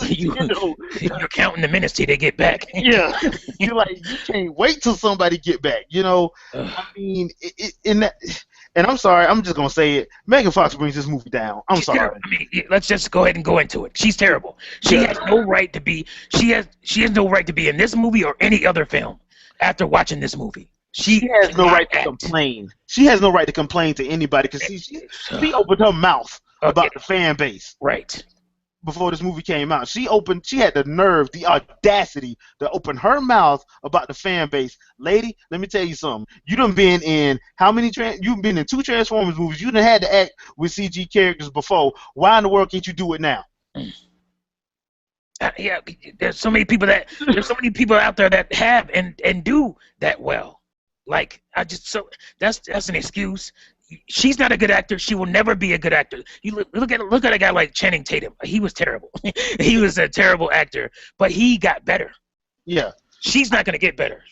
you're counting the minutes till they get back. Yeah, you're like, you can't wait till somebody get back. I mean, and I'm sorry, I'm just gonna say it. Megan Fox brings this movie down. I'm sorry. Terrible. I mean, let's just go ahead and go into it. She's terrible. She has no right to be. She has no right to be in this movie or any other film. After watching this movie, she has no right to complain. She has no right to complain to anybody because she opened her mouth about the fan base. Right. Before this movie came out, she had the nerve, the audacity to open her mouth about the fan base. Lady, let me tell you something. You done been in you've been in 2 Transformers movies. You done had to act with CG characters before. Why in the world can't you do it now? Yeah, there's so many people out there that have and do that well. Like that's an excuse. She's not a good actor. She will never be a good actor. You look at a guy like Channing Tatum. He was terrible. He was a terrible actor, but he got better. Yeah. She's not gonna get better.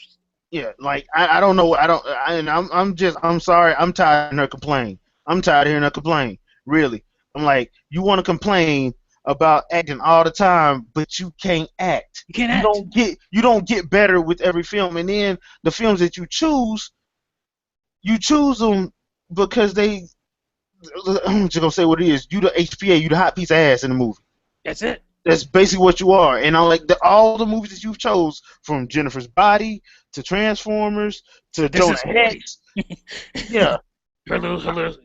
Yeah, like I don't know. I'm sorry. I'm tired of hearing her complain. I'm tired of hearing her complain. Really. I'm like, you want to complain about acting all the time, but you can't act. You can't act. You don't get better with every film, and then the films that you choose them because I'm just gonna say what it is. You the HPA, you the hot piece of ass in the movie. That's it. That's basically what you are. And I'm like, all the movies that you've chose, from Jennifer's Body to Transformers to Jonah Hex, yeah,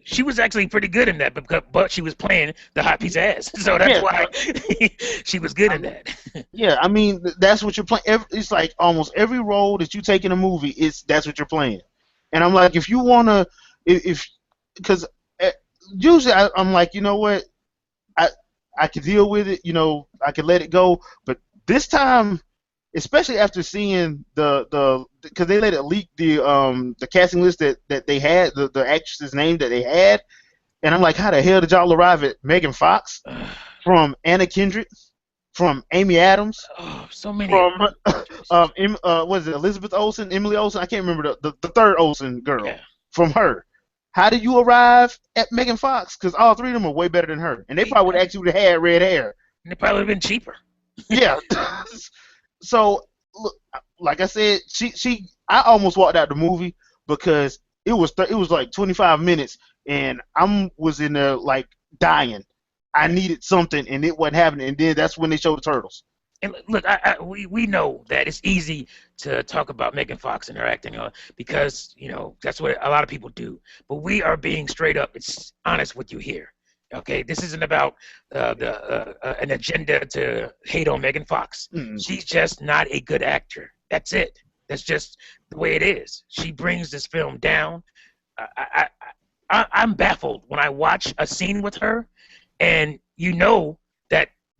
She was actually pretty good in that, but she was playing the hot piece of ass, so that's Yeah, why she was good I in mean, that. yeah. I mean, that's what you're playing. It's like almost every role that you take in a movie, it's that's what you're playing. And I'm like, if you wanna, if because usually I'm like, you know what, I I can deal with it. I can let it go. But this time, especially after seeing the because they let it leak the casting list that they had the actress's name that they had, and I'm like, how the hell did y'all arrive at Megan Fox from Anna Kendrick, from Amy Adams, Oh, so many from choices. was it Elizabeth Olsen, Emily Olsen? I can't remember the third Olsen girl Yeah. from her. How did you arrive at Megan Fox? Because all three of them are way better than her, and they probably would Exactly. actually would have had red hair. And it probably would have been cheaper. Yeah. So look, like I said, I almost walked out the movie because it was like 25 minutes, and was in there like dying. I Yeah. needed something, and it wasn't happening. And then that's when they showed the turtles. And look, we know that it's easy to talk about Megan Fox and her acting because that's what a lot of people do. But we are being straight up, it's honest with you here. Okay, this isn't about an agenda to hate on Megan Fox. Mm. She's just not a good actor. That's it. That's just the way it is. She brings this film down. I'm baffled when I watch a scene with her, and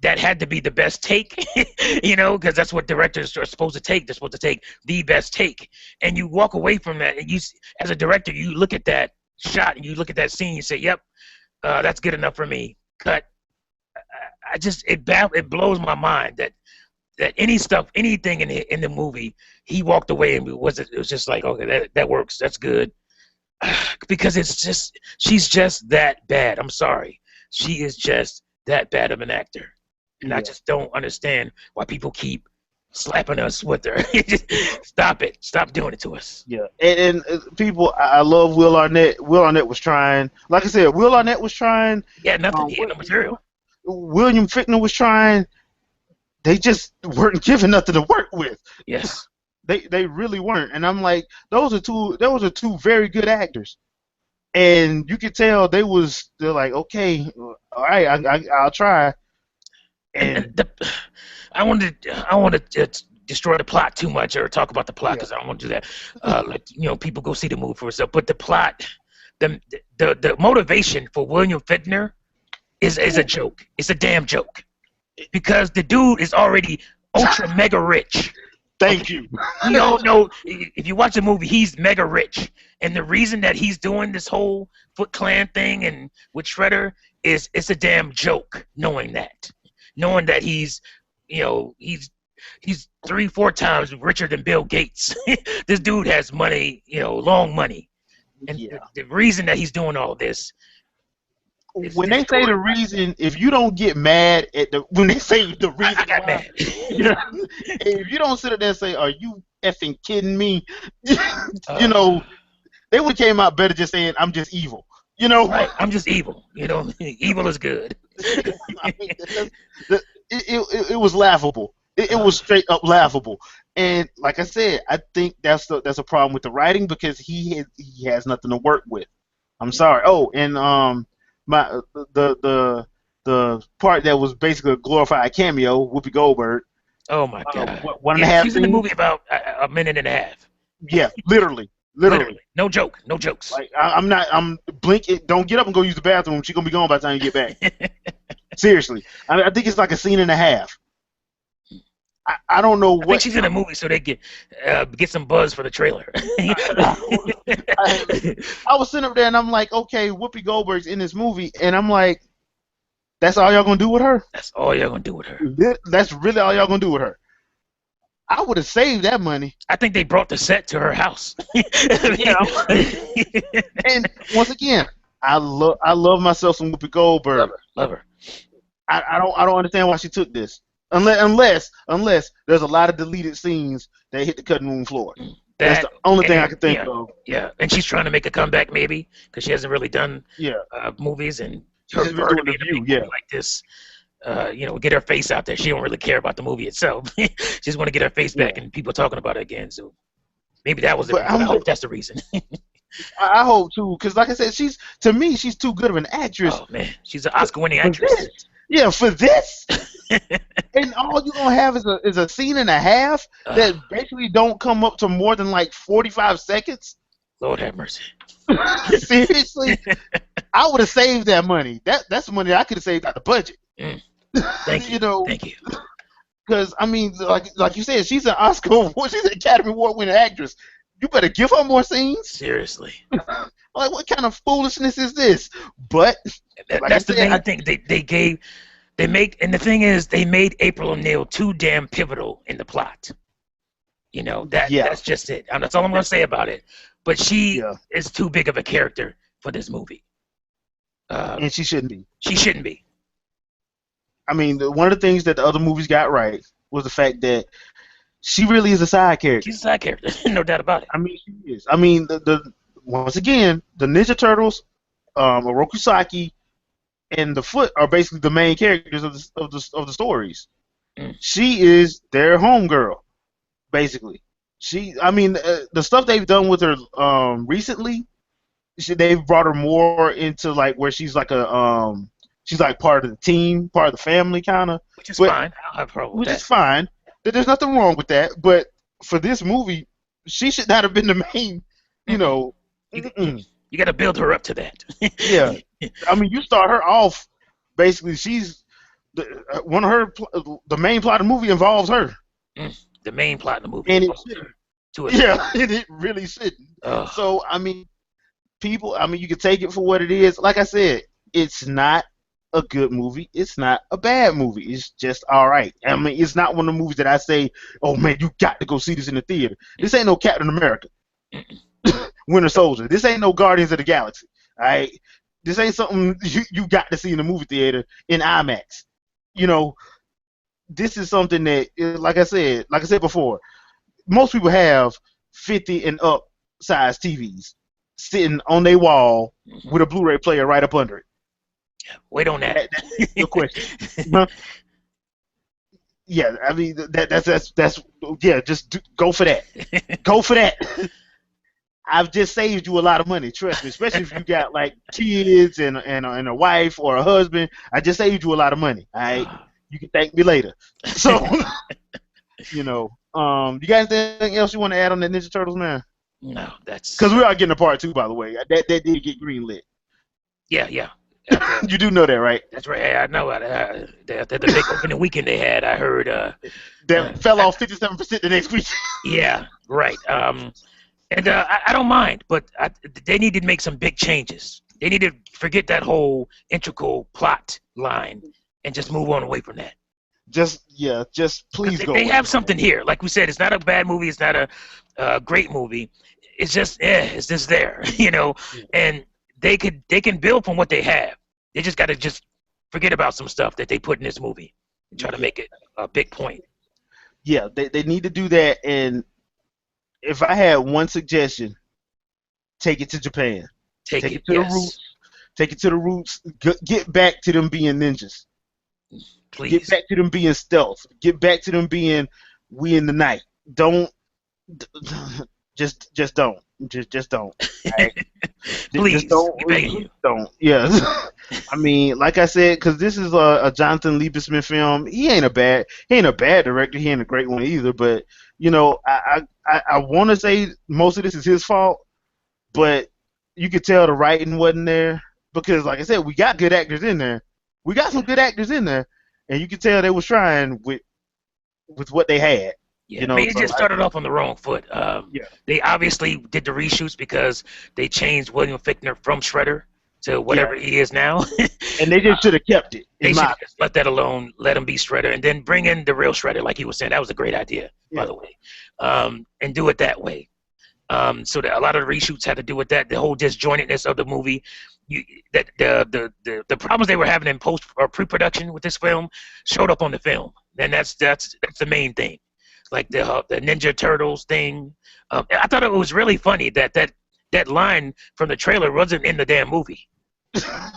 that had to be the best take, because that's what directors are supposed to take. They're supposed to take the best take, and you walk away from that, and as a director, you look at that shot and you look at that scene, you say, "Yep, that's good enough for me." Cut. It blows my mind that anything in the movie, he walked away and it was just like, okay, that works, that's good, because she's just that bad. I'm sorry, she is just that bad of an actor. And I Yeah, just don't understand why people keep slapping us with her. Stop it. Stop doing it to us. yeah. And people, I love Will Arnett. Will Arnett was trying. Like I said, Will Arnett was trying. He had nothing. He had no material. William Fichtner was trying. They just weren't given nothing to work with. Yes. They really weren't. And I'm like, those are two very good actors. And you could tell they're like, okay, all right, I'll try. And And I wanted to destroy the plot too much or talk about the plot yeah, because I don't want to do that. People go see the movie for themselves. But the plot, the motivation for William Fichtner is a joke. It's a damn joke because the dude is already ultra mega rich. thank Okay. you. We all know if you watch the movie, he's mega rich, and the reason that he's doing this whole Foot Clan thing and with Shredder is it's a damn joke. Knowing that he's, he's 3-4 times richer than Bill Gates. This dude has money, long money, and Yeah. the reason that he's doing all this is When they say the destroyed. reason, if you don't get mad at when they say the reason I got why, mad. if you don't sit there and say, "Are you effing kidding me?" you uh, know, they would have came out better just saying, "I'm just evil." You know, right, I'm just evil. Evil is good. I mean, it was laughable. It was straight up laughable. And like I said, I think that's a problem with the writing because he has nothing to work with. I'm sorry. Oh, and my the part that was basically a glorified cameo, Whoopi Goldberg, Oh my God. one and a Yeah, half she's in the movie scenes. about a minute and a half. Yeah, literally, Literally. literally. No joke. No jokes. Like I'm blink it. Don't get up and go use the bathroom. She's gonna be gone by the time you get back. Seriously, I think it's like a scene and a half. I don't know I think what. she's in a movie so they get some buzz for the trailer. I, I was sitting up there and I'm like, okay, Whoopi Goldberg's in this movie, and I'm like, that's all y'all gonna do with her? That's all you're gonna do with her. That's really all y'all gonna do with her? I would have saved that money. I think they brought the set to her house. You know. And once again, I love myself some Whoopi Goldberg. Love her. I don't understand why she took this. Unless there's a lot of deleted scenes that hit the cutting room floor. That's the only thing I can think of. Yeah, and she's trying to make a comeback maybe because she hasn't really done Yeah. movies, and She's her been to doing be The in a View, big yeah. movie like this, get her face out there. She don't really care about the movie itself. She just want to get her face back and people talking about it again. So maybe that was the But reason. I'm I like, hope that's the reason. I hope too, because like I said, to me she's too good of an actress Oh man, she's an for, Oscar-winning for actress. this. Yeah, for this, and all you're gonna have is a scene and a half uh, that basically don't come up to more than like 45 seconds. Lord have mercy. Seriously, I would have saved that money. That's money I could have saved out the budget. Mm, thank You you, know, thank you. because I mean, like you said, she's an Oscar award, she's an Academy Award winning actress. You better give her more scenes. Seriously, Like, what kind of foolishness is this? But like I that's the said, main thing. And the thing is, they made April O'Neil too damn pivotal in the plot. You know, yeah, that's just it. And that's all I'm gonna say about it. But she yeah, is too big of a character for this movie. and she shouldn't be. She shouldn't be. I mean, one of the things that the other movies got right was the fact that she really is a side character. She's a side character, no doubt about it. I mean, she is. I mean, the once again, the Ninja Turtles, Oroku Saki, and the Foot are basically the main characters of the stories. Mm. She is their homegirl, basically. I mean, the stuff they've done with her recently, they've brought her more into like where she's like she's like part of the team, part of the family, kind of. Which is fine. I don't have a problem with Which that. is fine. There's nothing wrong with that. But for this movie, she should not have been the main. You know. You got to build her up to that. Yeah. I mean, you start her off. Basically, she's one of her. The main plot of the movie involves her. The main plot of the movie. And it really shouldn't. So I mean, people. I mean, you can take it for what it is. Like I said, it's not a good movie. It's not a bad movie. It's just all right. I mean, it's not one of the movies that I say, "Oh man, you got to go see this in the theater." This ain't no Captain America, Winter Soldier. This ain't no Guardians of the Galaxy. All right, this ain't something you got to see in the movie theater in IMAX. You know, this is something that, like I said before, most people have 50 and up size TVs sitting on their wall with a Blu-ray player right up under it. Wait on that. That's your question. Yeah, I mean that's yeah. Just go for that. Go for that. I've just saved you a lot of money. Trust me, especially if you got like kids and a wife or a husband. I just saved you a lot of money. All right, you can thank me later. So, you know, you got anything else you want to add on the Ninja Turtles, man? No, that's because we are getting a part 2, by the way. That did get greenlit. Yeah. You do know that, right? That's right. I know. The big opening weekend they had, I heard that fell off 57% the next week. Yeah, right. And I don't mind, but they need to make some big changes. They need to forget that whole integral plot line and just move on away from that. Just please go. They have something here. Like we said, it's not a bad movie. It's not a great movie. It's just there, you know. And they can build from what they have. They just got to just forget about some stuff that they put in this movie and try to make it a big point. Yeah, they need to do that. And if I had one suggestion, take it to Japan. Take it to the roots. Take it to the roots. Get back to them being ninjas. Please. Get back to them being stealth. Get back to them being we in the night. Don't just don't. Just don't. Right? Please, just don't. Don't. Yeah. I mean, like I said, because this is a Jonathan Liebesman film. He ain't a bad director. He ain't a great one either. But you know, I want to say most of this is his fault, but you could tell the writing wasn't there because, like I said, we got good actors in there. We got some good actors in there, and you could tell they was trying with what they had. Yeah, you know, it just started off on the wrong foot. Yeah. They obviously did the reshoots because they changed William Fichtner from Shredder to whatever he is now. And they just should have kept it. They should have just let that alone, let him be Shredder, and then bring in the real Shredder, like he was saying. That was a great idea, by the way. And do it that way. So that a lot of the reshoots had to do with that, the whole disjointedness of the movie. The problems they were having in post or pre-production with this film showed up on the film, and that's the main thing. Like the Ninja Turtles thing. I thought it was really funny that line from the trailer wasn't in the damn movie.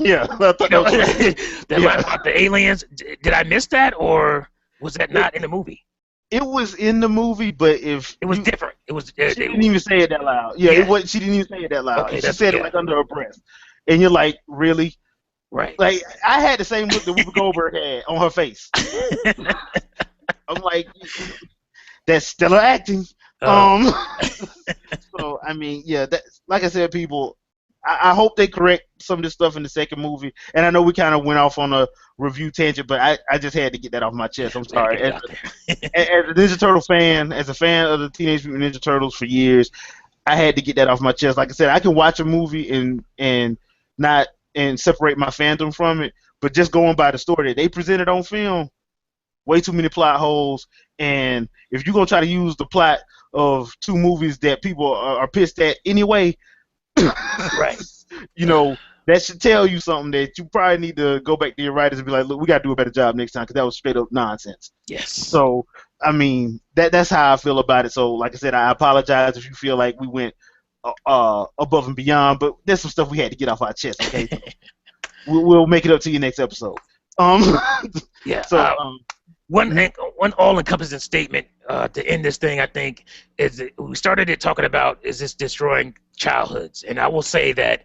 Yeah, I thought that line about the aliens. Did I miss that, or was that not in the movie? it was in the movie, but if It was you, different. It was she didn't even say it that loud. Yeah, it yeah. was. She didn't even say it that loud. Okay, She that's said it yeah. like under her breath, and you're like, really? Right. Like I had the same look that Whoopi Goldberg had on her face. I'm like, that's stellar acting. uh, Um, so I mean, yeah, that like I said, people, I hope they correct some of this stuff in the second movie. And I know we kind of went off on a review tangent, but I just had to get that off my chest. yeah, I'm we had to get sorry. it out there. As a Ninja Turtle fan, as a fan of the Teenage Mutant Ninja Turtles for years, I had to get that off my chest. Like I said, I can watch a movie and not and separate my fandom from it, but just going by the story that they presented on film, way too many plot holes. And if you're gonna try to use the plot of two movies that people are pissed at anyway, Right. you know, that should tell you something that you probably need to go back to your writers and be like, look, we got to do a better job next time because that was straight up nonsense. Yes. So, I mean, that's how I feel about it. So, like I said, I apologize if you feel like we went above and beyond, but there's some stuff we had to get off our chest. Okay, we'll make it up to you next episode. Um, Yeah. so, One all-encompassing statement to end this thing, I think, is that we started it talking about is this destroying childhoods, and I will say that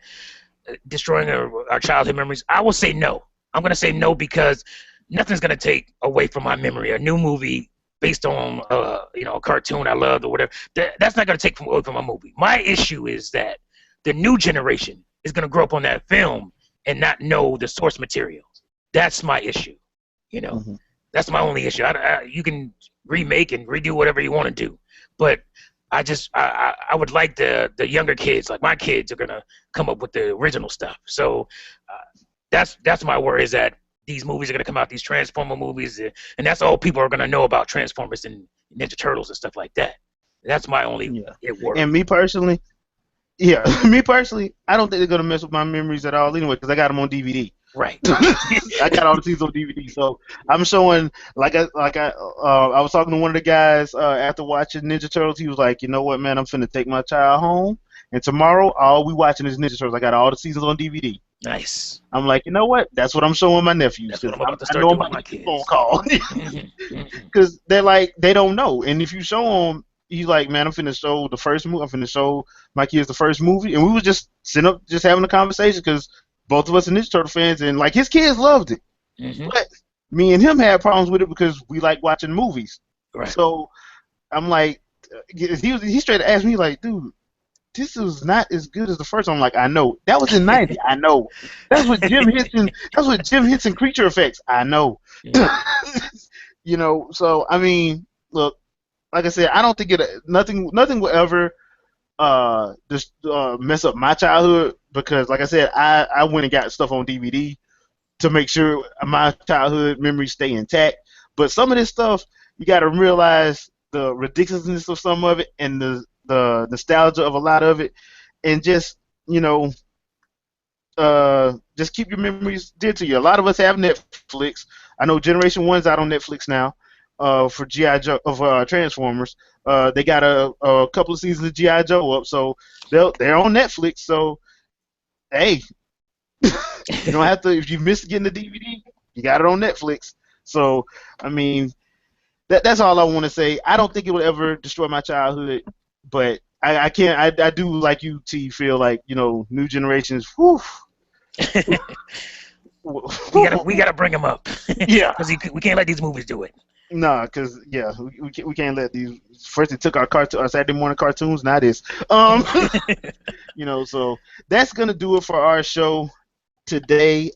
destroying our childhood memories. I will say no. I'm going to say no because nothing's going to take away from my memory. A new movie based on a cartoon I loved or whatever, that's not going to take away from a movie. My issue is that the new generation is going to grow up on that film and not know the source material. That's my issue. You know, mhm. that's my only issue. You can remake and redo whatever you want to do, but I would like the younger kids, like my kids, are gonna come up with the original stuff. So that's my worry, is that these movies are gonna come out, these Transformer movies, and that's all people are gonna know about Transformers and Ninja Turtles and stuff like that. That's my only Yeah. worry. And me personally, yeah, me personally, I don't think they're gonna mess with my memories at all anyway because I got them on DVD. Right. I got all the seasons on DVD, so I'm showing I was talking to one of the guys after watching Ninja Turtles. He was like, you know what, man, I'm finna take my child home, and tomorrow all we watching is Ninja Turtles. I got all the seasons on DVD. Nice. I'm like, you know what? That's what I'm showing my nephews. That's what I'm Because about to I start know I'm doing about with to my get a phone kids. call. Because they're like, they don't know. And if you show them, he's like, man, I'm finna show the first movie. I'm finna show my kids the first movie. And we were just sitting up, just having a conversation because both of us are Ninja Turtle fans. And like, his kids loved it. Hmm. But me and him had problems with it because we like watching movies. Right. So I'm like, he straight asked me, like, dude, this is not as good as the first one. I'm like, I know. That was in '90. I know. That's what Jim Henson. That's what Jim Henson Creature Effects. I know. Yeah. You know. So I mean, look, like I said, I don't think nothing will ever just mess up my childhood because, like I said, I went and got stuff on DVD to make sure my childhood memories stay intact. But some of this stuff, you got to realize the ridiculousness of some of it and the nostalgia of a lot of it, and just just keep your memories dear to you. A lot of us have Netflix. I know Generation One's out on Netflix now for GI Joe of Transformers. They got a couple of seasons of GI Joe up, so they're on Netflix. So hey, you don't have to, if you missed getting the DVD, you got it on Netflix. So I mean, that's all I want to say. I don't think it will ever destroy my childhood, but I can't. I do, like you, T, feel like new generations. Whew, we gotta bring them up. Yeah. Because we can't let these movies do it. Nah, because yeah, we can't let these. First, they took our Saturday morning cartoons. Now this. So that's gonna do it for our show today.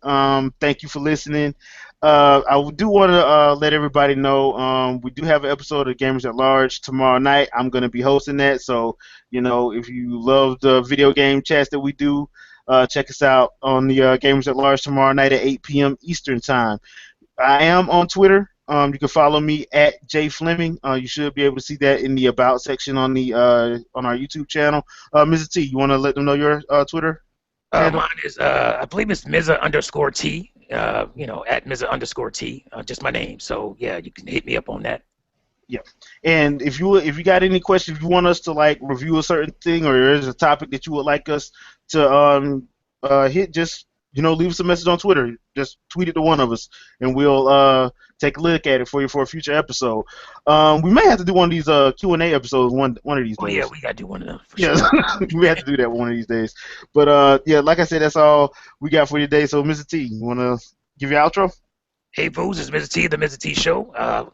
Thank you for listening. I do want to let everybody know we do have an episode of Gamers at Large tomorrow night. I'm going to be hosting that, so if you love the video game chats that we do, check us out on the Gamers at Large tomorrow night at 8 p.m. Eastern Time. I am on Twitter. You can follow me at Jay Fleming. You should be able to see that in the About section on on our YouTube channel. Mr. T, you want to let them know your Twitter? Mine is, I believe it's Miza_T. At Miza_T. Just my name. So yeah, you can hit me up on that. Yeah, and if you got any questions, if you want us to like review a certain thing, or there's a topic that you would like us to hit, just leave us a message on Twitter. Just tweet it to one of us, and we'll take a look at it for you for a future episode. We may have to do one of these Q&A episodes one of these Oh days. yeah, we gotta do one of them for Yeah, sure. we have to do that one of these days. But yeah, like I said, that's all we got for you today. So, Mr. T, you wanna give your outro? Hey, fools, it's Mr. T, the Mr. T Show.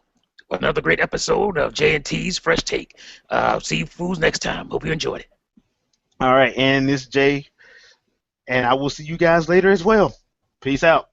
Another great episode of J&T's Fresh Take. See you fools next time. Hope you enjoyed it. All right, and this is Jay, and I will see you guys later as well. Peace out.